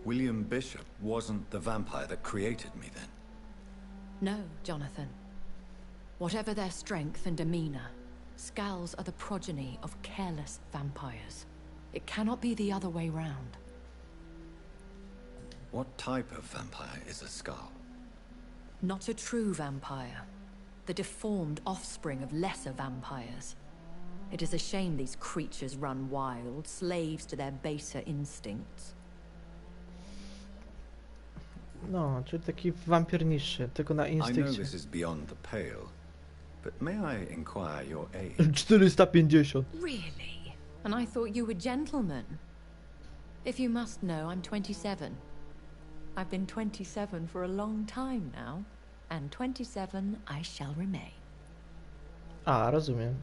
Speaker 9: William Bishop wasn't the vampire that created me then?
Speaker 11: No, Jonathan. Whatever their strength and demeanor, Skulls are the progeny of careless vampires. It cannot be the other way round.
Speaker 9: What type of vampire is a Skull?
Speaker 11: Not a true vampire. The deformed offspring of lesser vampires. It is a shame these creatures run wild, slaves to their baser instincts.
Speaker 1: No, czyli taki wampir niższy, tylko na
Speaker 9: I know
Speaker 1: instynkcie.
Speaker 9: this is beyond the pale, but may I inquire your age?
Speaker 1: 450.
Speaker 11: Really? And I thought you were gentlemen. If you must know, I'm 27. I've been 27 for a long time now, and 27 I shall remain.
Speaker 1: A, rozumiem.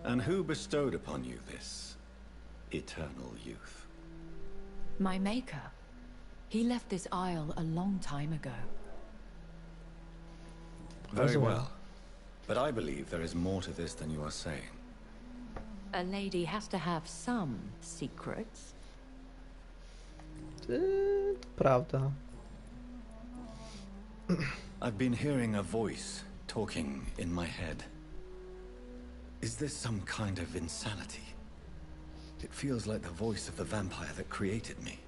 Speaker 9: And who bestowed upon you this eternal youth?
Speaker 11: My maker. He left this isle a long time ago.
Speaker 9: Very well. But I believe there is more to this than you are saying.
Speaker 11: A lady has to have some secrets.
Speaker 1: Prawda.
Speaker 9: I've been hearing a voice talking in my head. Is this some kind of insanity? It feels like the voice of the vampire that created me.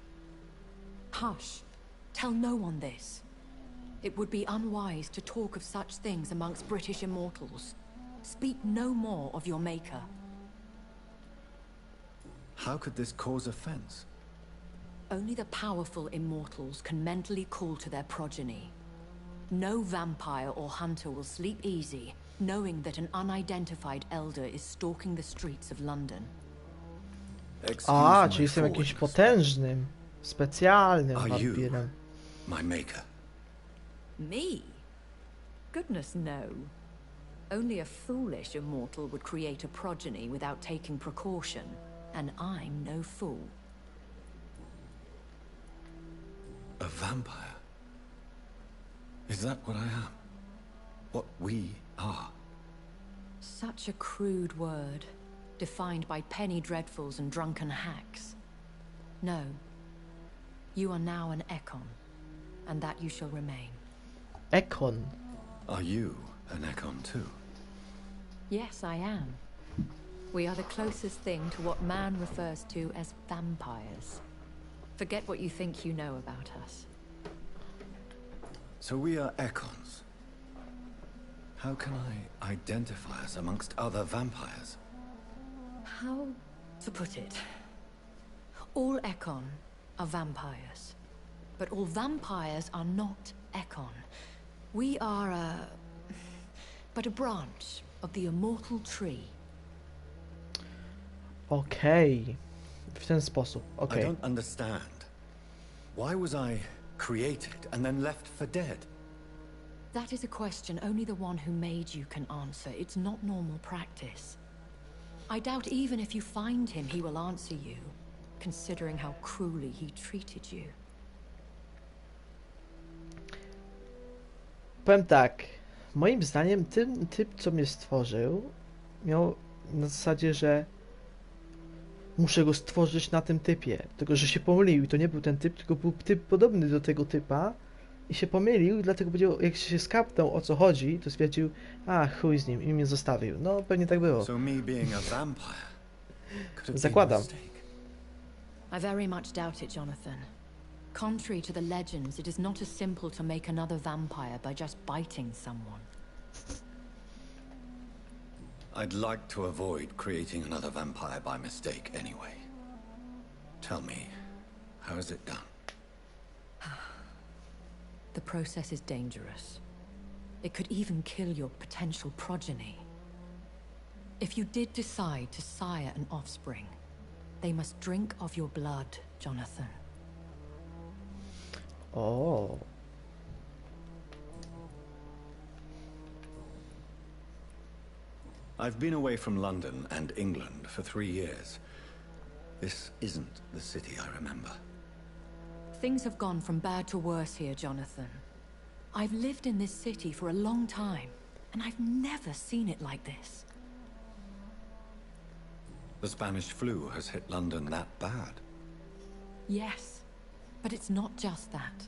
Speaker 11: Hush. Tell no one this. It would be unwise to talk of such things amongst British immortals. Speak no more of your maker.
Speaker 9: How could this cause offense?
Speaker 11: Only the powerful immortals can mentally call to their progeny. No vampire or hunter will sleep easy, knowing that an unidentified elder is stalking the streets of London.
Speaker 1: A, czyli jestem jakimś potężnym, specjalnym
Speaker 9: Are you
Speaker 1: wampirem.
Speaker 9: my maker?
Speaker 11: Me? Goodness, no. Only a foolish immortal would create a progeny without taking precaution, and I'm no fool.
Speaker 9: A vampire? Is that what I am? What we are?
Speaker 11: Such a crude word, defined by penny dreadfuls and drunken hacks. No. You are now an Ekon, and that you shall remain.
Speaker 1: Ekon.
Speaker 9: Are you an Ekon too?
Speaker 11: Yes, I am. We are the closest thing to what man refers to as vampires. Forget what you think you know about us.
Speaker 9: So we are Ekons. How can I identify us amongst other vampires?
Speaker 11: How to put it? All Ekon are vampires. But all vampires are not Ekon. We are but a branch of the immortal tree.
Speaker 1: Okej. W ten sposób.
Speaker 9: I
Speaker 1: Okej.
Speaker 9: don't understand. Why was I created and then left for dead?
Speaker 11: That is a question only the one who made you can answer. It's not normal practice. I doubt even if you find him, he will answer you, considering how cruelly he treated you.
Speaker 1: Powiem tak. Moim zdaniem ten typ, co mnie stworzył, miał na zasadzie, że muszę go stworzyć na tym typie. Tylko, że się pomylił i to nie był ten typ, tylko był typ podobny do tego typa i się pomylił, dlatego powiedział, jak się skapnął, o co chodzi, to stwierdził, a chuj z nim i mnie zostawił. No, pewnie tak było.
Speaker 9: So me being a vampire could have been a
Speaker 1: Zakładam.
Speaker 9: mistake.
Speaker 11: I very much doubt it, Jonathan. Contrary to the legends, it is not as simple to make another vampire by just biting someone.
Speaker 9: I'd like to avoid creating another vampire by mistake anyway. Tell me, how is it done?
Speaker 11: The process is dangerous. It could even kill your potential progeny. If you did decide to sire an offspring, they must drink of your blood, Jonathan.
Speaker 1: O.
Speaker 9: I've been away from London and England for 3 years. This isn't the city I remember.
Speaker 11: Things have gone from bad to worse here, Jonathan. I've lived in this city for a long time, and I've never seen it like this.
Speaker 9: The Spanish flu has hit London that bad.
Speaker 11: Yes, but it's not just that.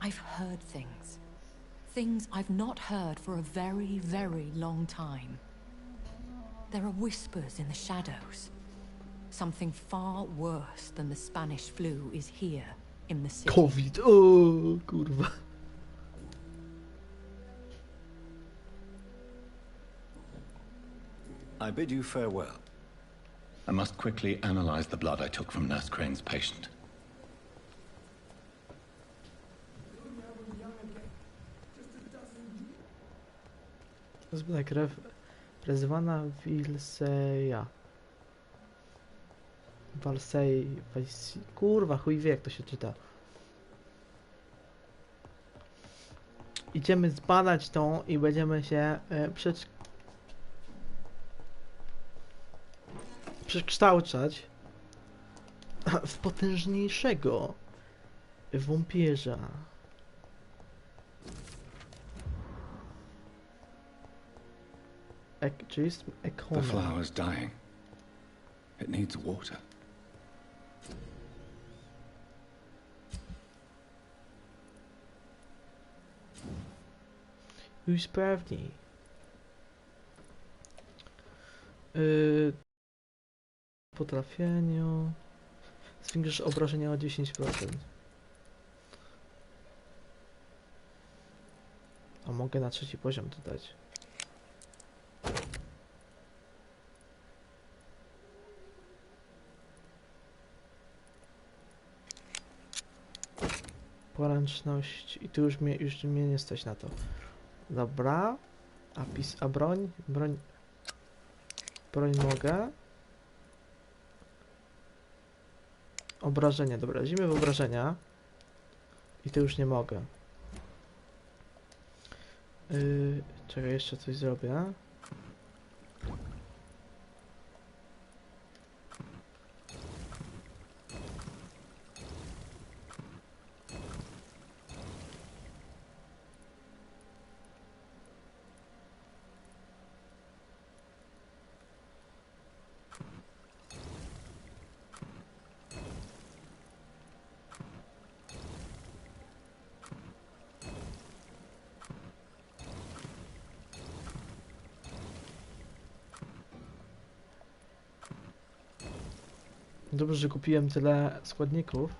Speaker 11: I've heard things. Things I've not heard for a very, very long time. There are whispers in the shadows. Something far worse than the Spanish flu is here in the city.
Speaker 1: COVID. O, kurwa.
Speaker 9: I bid you farewell. I must quickly analyze the blood I took from Nurse Crane's patient.
Speaker 1: Zbyt krew prezywana Wilseja. Kurwa, chuj wie jak to się czyta. Idziemy zbadać tą i będziemy się przekształcać w potężniejszego wampirza. Czy jest
Speaker 9: The flower's dying. It needs water.
Speaker 1: Usprawnij. Po trafieniu zwiększysz obrażenia o 10%. A mogę na 3. poziom dodać. Poręczność i tu już mnie nie stać na to. Dobra. A broń? Broń mogę. Obrażenia, dobra, lecimy w obrażenia. I to już nie mogę. Czekaj, jeszcze coś zrobię. Dobrze, że kupiłem tyle składników.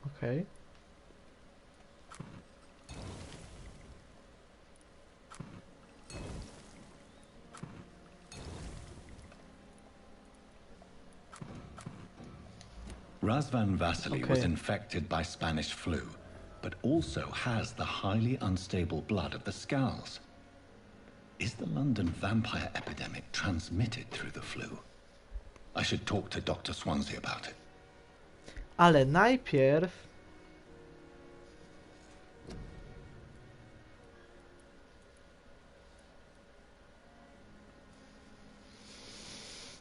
Speaker 1: Okej.
Speaker 9: Razvan Vasily was
Speaker 1: Okay.
Speaker 9: infected by Spanish flu, but also has the highly unstable blood of the Scowls. Is the London vampire epidemic transmitted through the flu? I should talk to Dr. Swansea about it.
Speaker 1: Ale najpierw...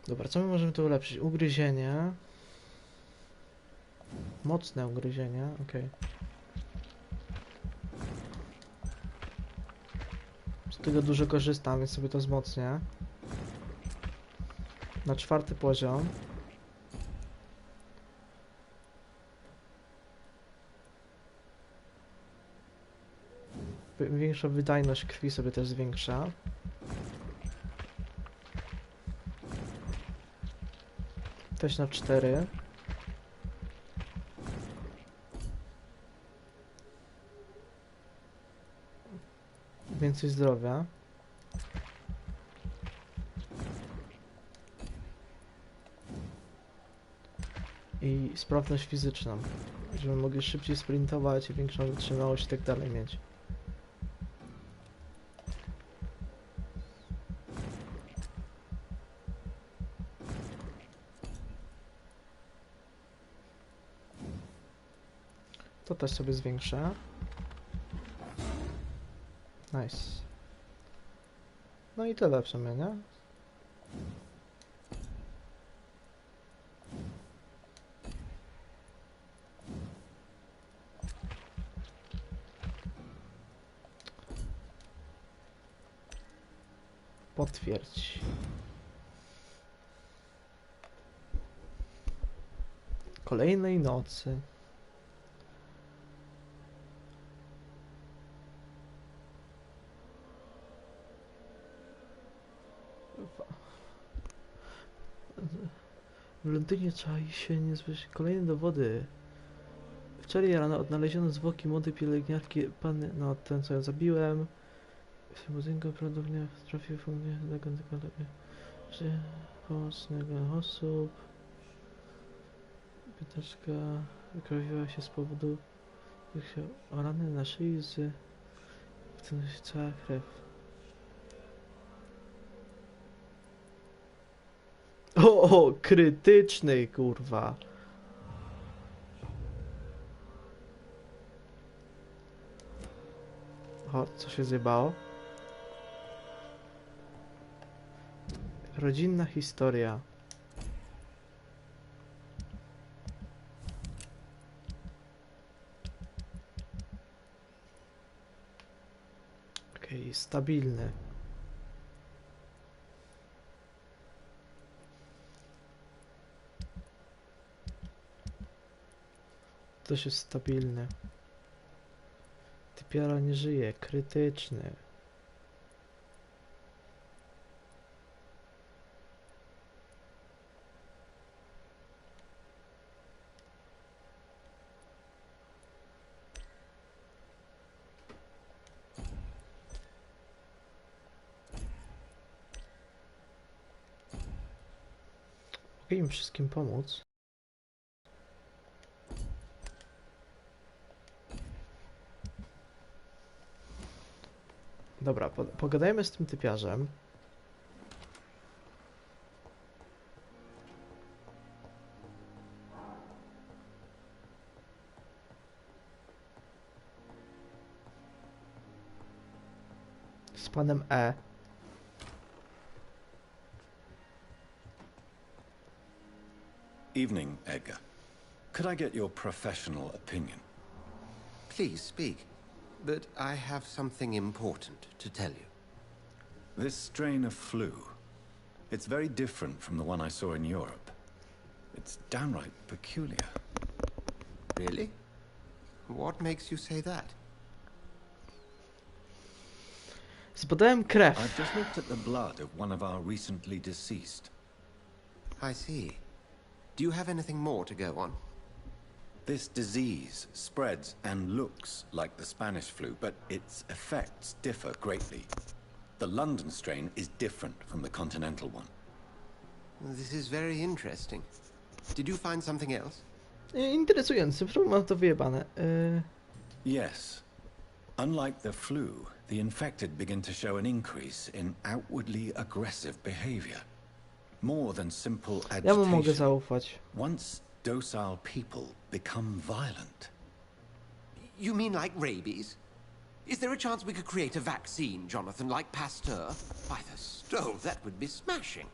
Speaker 1: Dobra, co my możemy tu ulepszyć? Ugryzienie. Mocne ugryzienie, okej. Z tego dużo korzystam, więc sobie to wzmocnię. Na 4. poziom. Większa wydajność krwi sobie też zwiększa. Też na 4. Więcej zdrowia. I sprawność fizyczną, żeby mogli szybciej sprintować i większą wytrzymałość i tak dalej mieć. To też sobie zwiększę. Nice. No i tyle w sumie, nie? Potwierdź. Kolejnej nocy. W Londynie czai się niezwykle kolejne dowody. Wczoraj rano odnaleziono zwłoki młodej pielęgniarki panny, no ten co ja zabiłem. W tym budynku prawdopodobnie trafił funkcję że pomocnego osób. Pytaczka wykrwawiła się z powodu rany na szyi z w tym cała krew. O, krytyczny, kurwa. O, co się zjebało? Rodzinna historia. Okej, stabilny. Też jest stabilny. Typiara nie żyje. Krytyczny. Mogę im wszystkim pomóc. Dobra, pogadajmy z tym typiarzem. Z panem E.
Speaker 9: Evening, Edgar. Could I get your professional opinion?
Speaker 12: Please speak, but I have something important to tell you.
Speaker 4: This strain of flu, it's very different from the one I saw in Europe. It's downright peculiar.
Speaker 12: Really? What makes you say that?
Speaker 1: Zbadałem krew.
Speaker 4: I've just looked at the blood of one of our recently deceased.
Speaker 12: I see. Do you have anything more to go on?
Speaker 4: This disease spreads and looks like the Spanish flu, but its effects differ greatly. The London strain is different from the continental one.
Speaker 12: This is very interesting. Did you find something else?
Speaker 1: Interesujące, mam to wyjebane.
Speaker 4: Yes. Unlike the flu, the infected begin to show an increase in outwardly aggressive behavior. More than simple
Speaker 1: Ja mu mogę
Speaker 4: agitation.
Speaker 1: zaufać.
Speaker 4: Once docile people become violent.
Speaker 12: You mean like rabies? Is there a chance we could create a vaccine, Jonathan, like Pasteur? By the stove, that would be smashing.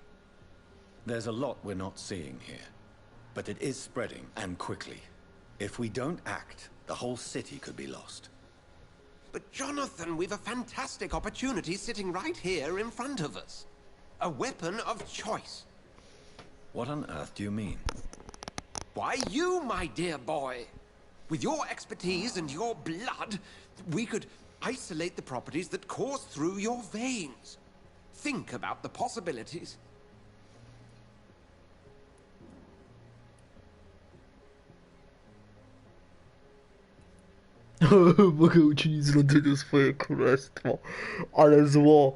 Speaker 4: There's a lot we're not seeing here. But it is spreading, and quickly. If we don't act, the whole city could be lost.
Speaker 12: But Jonathan, we've a fantastic opportunity sitting right here in front of us. A weapon of choice.
Speaker 4: What on earth do you mean?
Speaker 12: Why, you, my dear boy. With your expertise and your blood, we could isolate the properties that course through your veins. Think about the possibilities.
Speaker 1: Mogę uczynić z Londynu swoje królestwo. Ale zło.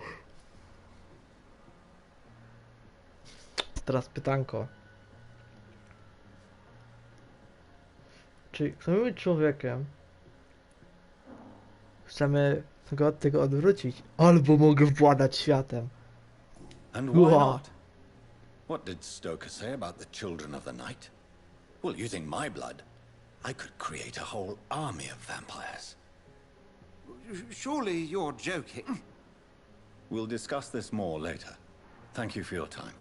Speaker 1: Teraz pytanko. Czy chcemy być człowiekiem? Chcemy go od tego odwrócić? Albo mogę władać światem.
Speaker 4: And why not? What did Stoker say about the children of the night? Well, using my blood, I could create a whole army of vampires.
Speaker 12: Surely you're joking.
Speaker 4: We'll discuss this more later. Thank you for your time.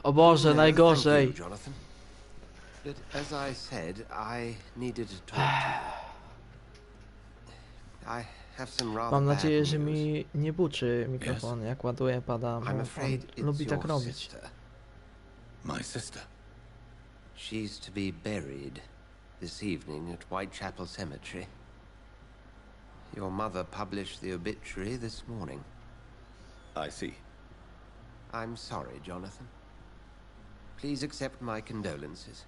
Speaker 1: O Boże, najgorzej.
Speaker 12: Thank you, Jonathan. But as I said, I needed to talk to you. I have some rather
Speaker 1: Mam
Speaker 12: bad
Speaker 1: nadzieję, że
Speaker 12: news.
Speaker 1: mi nie buczy mikrofon, jak ładuję, pada.
Speaker 12: I'm
Speaker 1: On
Speaker 12: afraid it's
Speaker 1: lubi tak
Speaker 12: your
Speaker 1: robić.
Speaker 12: sister.
Speaker 4: My sister?
Speaker 12: She's to be buried this evening at Whitechapel Cemetery. Your mother published the obituary this morning.
Speaker 4: I see.
Speaker 12: I'm sorry, Jonathan. Please accept my condolences.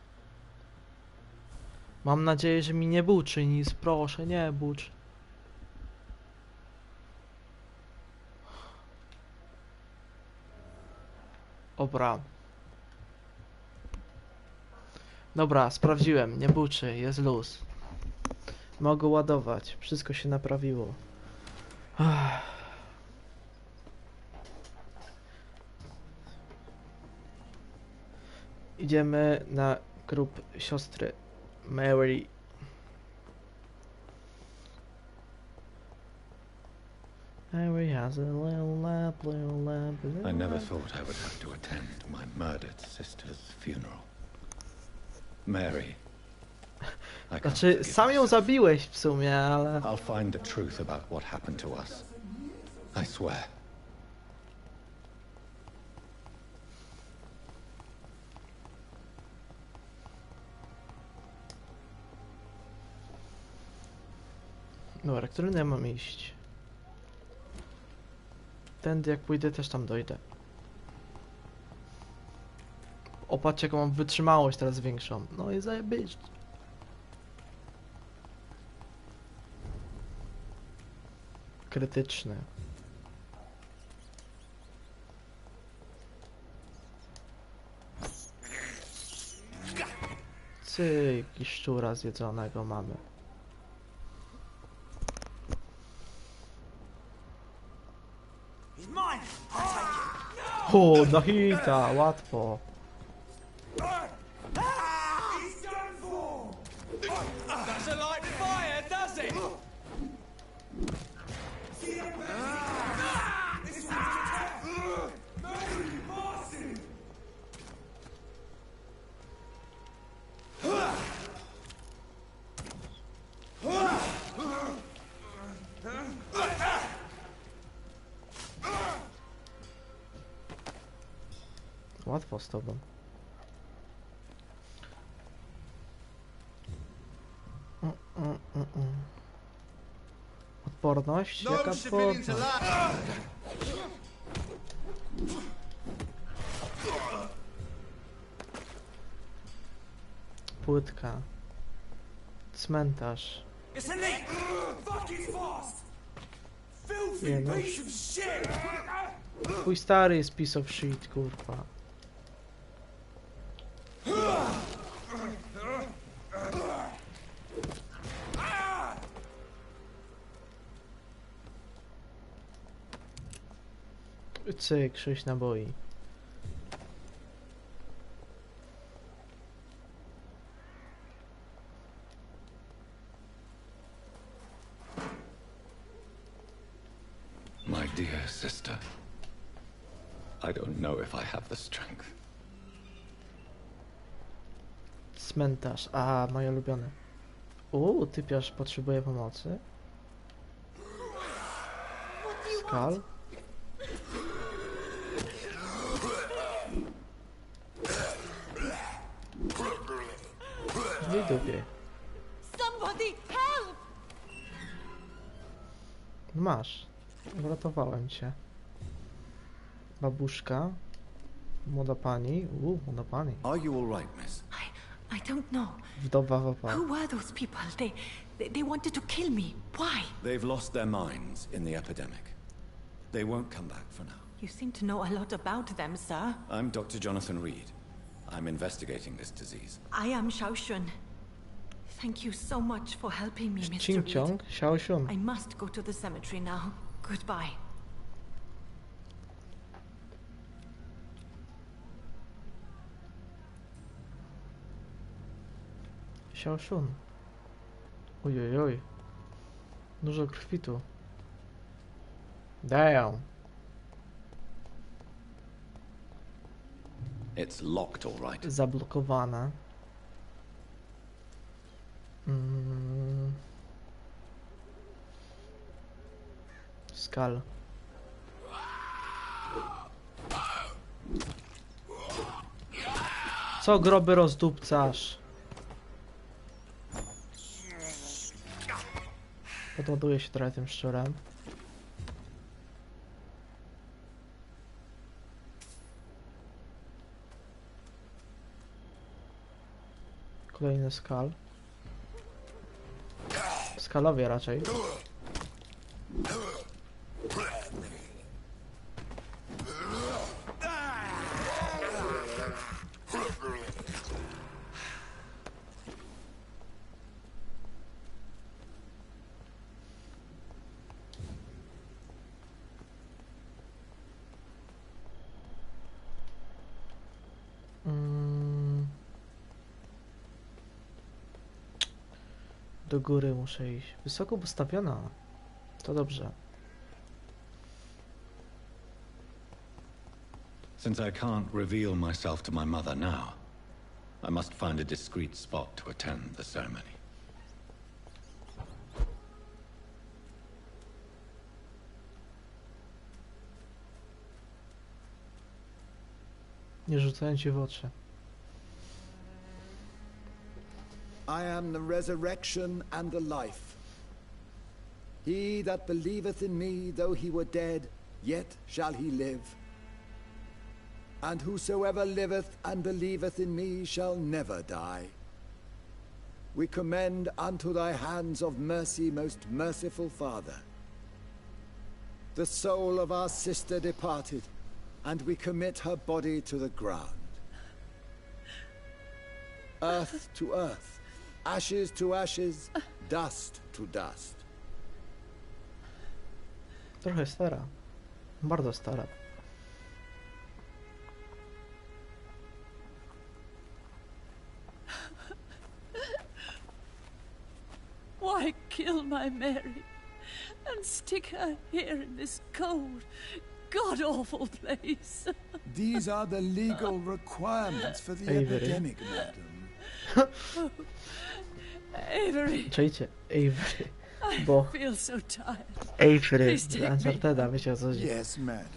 Speaker 1: Mam nadzieję, że mi nie buczy nic, proszę, nie bucz. Dobra. Dobra, sprawdziłem, nie buczy, jest luz. Mogę ładować, wszystko się naprawiło. Idziemy na grób siostry Mary. Mary has a little lamp, little lamp, little
Speaker 4: I never
Speaker 1: lamp.
Speaker 4: thought I would have to attend my murdered sister's funeral. Mary. I can't
Speaker 1: Znaczy,
Speaker 4: forgive
Speaker 1: sam ją
Speaker 4: myself.
Speaker 1: zabiłeś w sumie, ale...
Speaker 4: I'll find the truth about what happened to us. I swear.
Speaker 1: Dobra, którym ja mam iść? Tędy jak pójdę, też tam dojdę. Opatrz, jaką mam wytrzymałość teraz większą. No i zajebiście. Krytyczny. Cyk, i szczura zjedzonego mamy. O, na hita, łatwo.
Speaker 13: Doesn't like fire, does it?
Speaker 1: Łatwo z tobą. Odporność? Jaka odporność? Płytka. Cmentarz. Nie no. Twój stary jest piece of shit, kurwa. Cyk, 6 naboi.
Speaker 9: My dear sister, I don't know if I have the strength.
Speaker 1: Cmentarz. Aha, moje ulubione. Typiarz potrzebuje pomocy. Skal. Wydupie. Masz. Uratowałem cię. Babuszka. Młoda pani. Młoda pani.
Speaker 9: Are you all right, miss?
Speaker 11: I don't know.
Speaker 1: Wdowa wapa.
Speaker 11: Who were those people? They wanted to kill me. Why?
Speaker 9: They've lost their minds in the epidemic. They won't come back for now.
Speaker 11: You seem to know a lot about them, sir.
Speaker 9: I'm Dr. Jonathan Reed. I'm investigating this disease.
Speaker 11: I am Xiaoxun. Thank you so much for helping me, Mr.
Speaker 1: Ching-chong,
Speaker 11: Reed.
Speaker 1: Xiaoxun.
Speaker 11: I must go to the cemetery now. Goodbye.
Speaker 1: Xiaoxun. Ojojoj. Dużo krwi tu. Damn.
Speaker 9: It's locked, all right.
Speaker 1: Zablokowane. Skal. Co groby rozdupcasz? Podładuję się trochę tym szczurem. Kolejny skal. Skalowie raczej. Do góry muszę iść. Wysoko postawiona. To dobrze.
Speaker 9: Since I can't reveal myself to my mother now, I must find a discreet spot to attend the ceremony.
Speaker 1: Nie rzucają ci w oczy.
Speaker 14: I am the resurrection and the life. He that believeth in me, though he were dead, yet shall he live. And whosoever liveth and believeth in me shall never die. We commend unto thy hands of mercy, most merciful Father, the soul of our sister departed, and we commit her body to the ground. Earth to earth, ashes to ashes, dust to dust.
Speaker 1: Trochę stara. Bardzo stara.
Speaker 15: Why kill my Mary and stick her here in this cold, god-awful place?
Speaker 14: These are the legal requirements for the
Speaker 1: Avery.
Speaker 14: epidemic, madam.
Speaker 15: Avery,
Speaker 1: Czajcie, Avery.
Speaker 15: I
Speaker 1: Bo
Speaker 15: feel so tired.
Speaker 1: Avery
Speaker 15: Please
Speaker 1: z
Speaker 15: take me.
Speaker 1: Uncharted'a, wiecie o co chodzi.
Speaker 14: Yes, madam.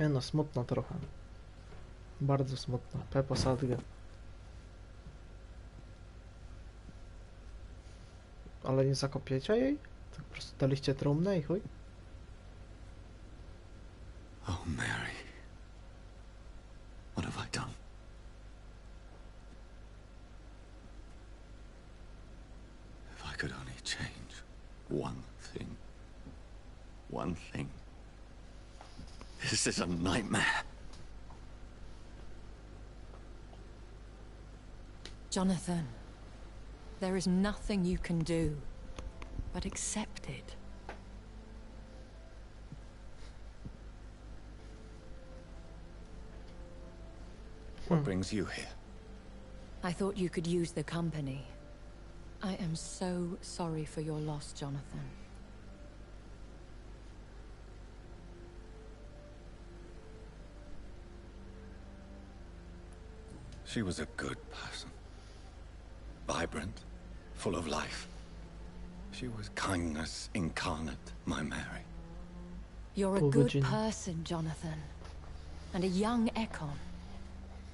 Speaker 1: Nie no, smutno trochę. Bardzo smutno. Pepo Sadgę. Ale nie zakopiecie jej? Tak po prostu daliście trumnę i chuj?
Speaker 9: Oh, Mary. What have I done? If I could only change one thing. One thing. This is a nightmare.
Speaker 11: Jonathan, there is nothing you can do but accept it.
Speaker 9: What brings you here?
Speaker 11: I thought you could use the company. I am so sorry for your loss, Jonathan.
Speaker 9: She was a good person. Vibrant, full of life. She was kindness incarnate, my Mary.
Speaker 11: You're a good person, Jonathan. And a young Ekon.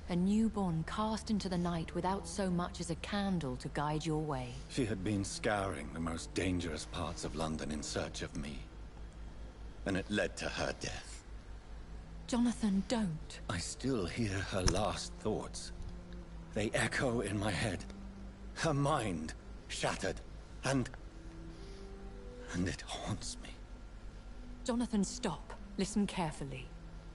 Speaker 11: A newborn cast into the night without so much as a candle to guide your way.
Speaker 9: She had been scouring the most dangerous parts of London in search of me. And it led to her death.
Speaker 11: Jonathan, don't.
Speaker 9: I still hear her last thoughts. They echo in my head. Her mind shattered, and it haunts me.
Speaker 11: Jonathan, stop. Listen carefully.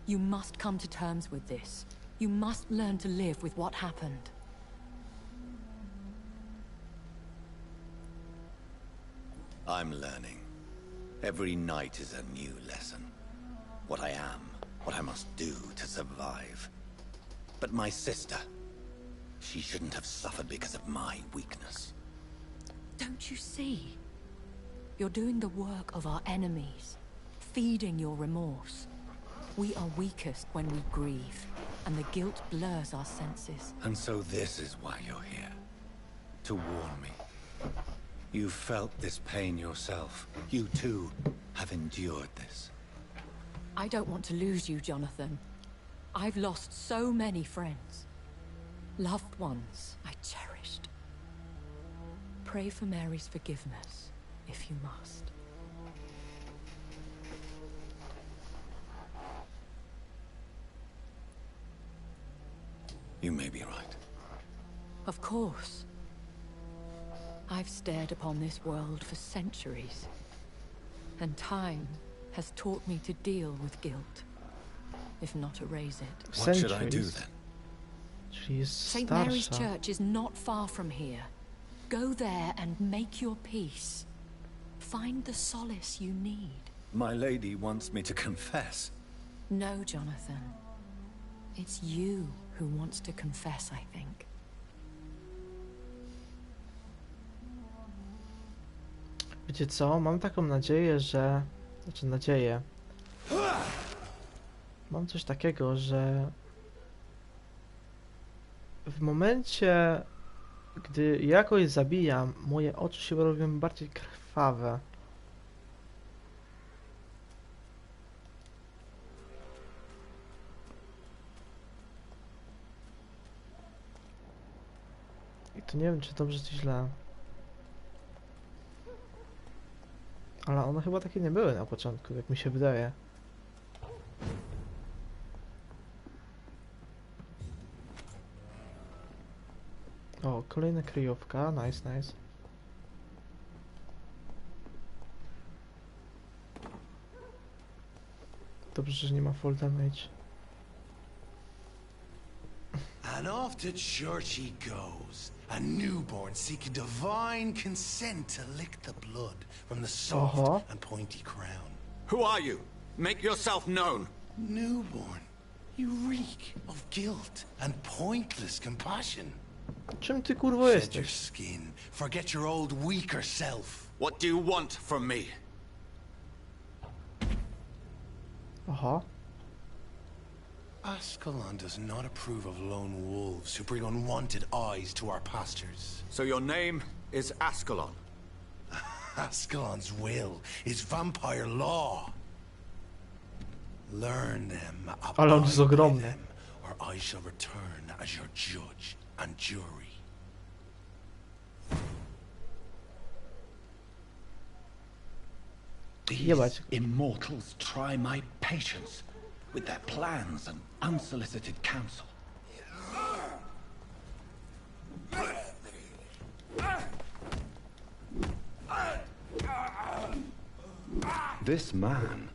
Speaker 11: You must come to terms with this. You must learn to live with what happened.
Speaker 9: I'm learning. Every night is a new lesson. What I am, what I must do to survive. But my sister, she shouldn't have suffered because of my weakness.
Speaker 11: Don't you see? You're doing the work of our enemies, feeding your remorse. We are weakest when we grieve, and the guilt blurs our senses.
Speaker 9: And so this is why you're here. To warn me. You've felt this pain yourself. You too have endured this.
Speaker 11: I don't want to lose you, Jonathan. I've lost so many friends. Loved ones I cherished. Pray for Mary's forgiveness, if you must.
Speaker 9: You may be right.
Speaker 11: Of course. I've stared upon this world for centuries, and time has taught me to deal with guilt, if not erase it.
Speaker 9: What should I do then?
Speaker 1: She's
Speaker 11: St. Mary's Church is not far from here. Go there and make your peace. Find the solace you need.
Speaker 9: My lady wants me to confess.
Speaker 11: No, Jonathan. It's you who wants to confess, I think.
Speaker 1: Wiecie co? Mam taką nadzieję, że... Znaczy nadzieję. Mam coś takiego, że... W momencie, gdy jakoś zabijam, moje oczy się robią bardziej krwawe. I to nie wiem, czy dobrze, czy źle. Ale one chyba takie nie były na początku, jak mi się wydaje. O, kolejna kryjówka, nice, nice. Dobrze, że nie ma full damage.
Speaker 16: And off to church he goes, a newborn seeking divine consent to lick the blood from the soft and pointy crown.
Speaker 9: Who are you? Make yourself known.
Speaker 16: Newborn, you reek of guilt and pointless compassion.
Speaker 1: Czym ty kurwo
Speaker 16: Shed
Speaker 1: jesteś?
Speaker 16: your skin, forget your old weaker self.
Speaker 9: What do you want from me?
Speaker 1: Aha.
Speaker 16: Ascalon does not approve of lone wolves who bring unwanted eyes to our pastures.
Speaker 9: So your name is Ascalon?
Speaker 16: Ascalon's will is vampire law. Learn them,
Speaker 1: Ale on jest
Speaker 16: abide by
Speaker 1: ogromny.
Speaker 16: them, or I shall return as your judge and jury.
Speaker 9: These immortals try my patience with their plans and unsolicited counsel. This man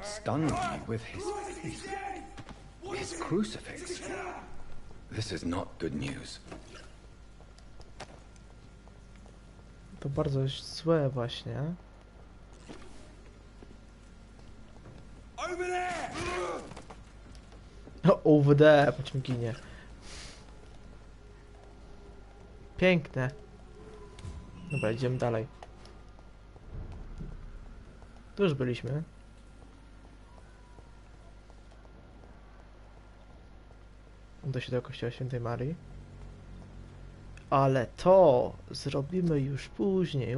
Speaker 9: stunned me with his face, his crucifix. This is not good news.
Speaker 1: To bardzo jest złe właśnie. No, over there, patrz mi ginie. Piękne. Dobra, idziemy dalej. Tu już byliśmy. Do się do kościoła Świętej Marii. Ale to zrobimy już później.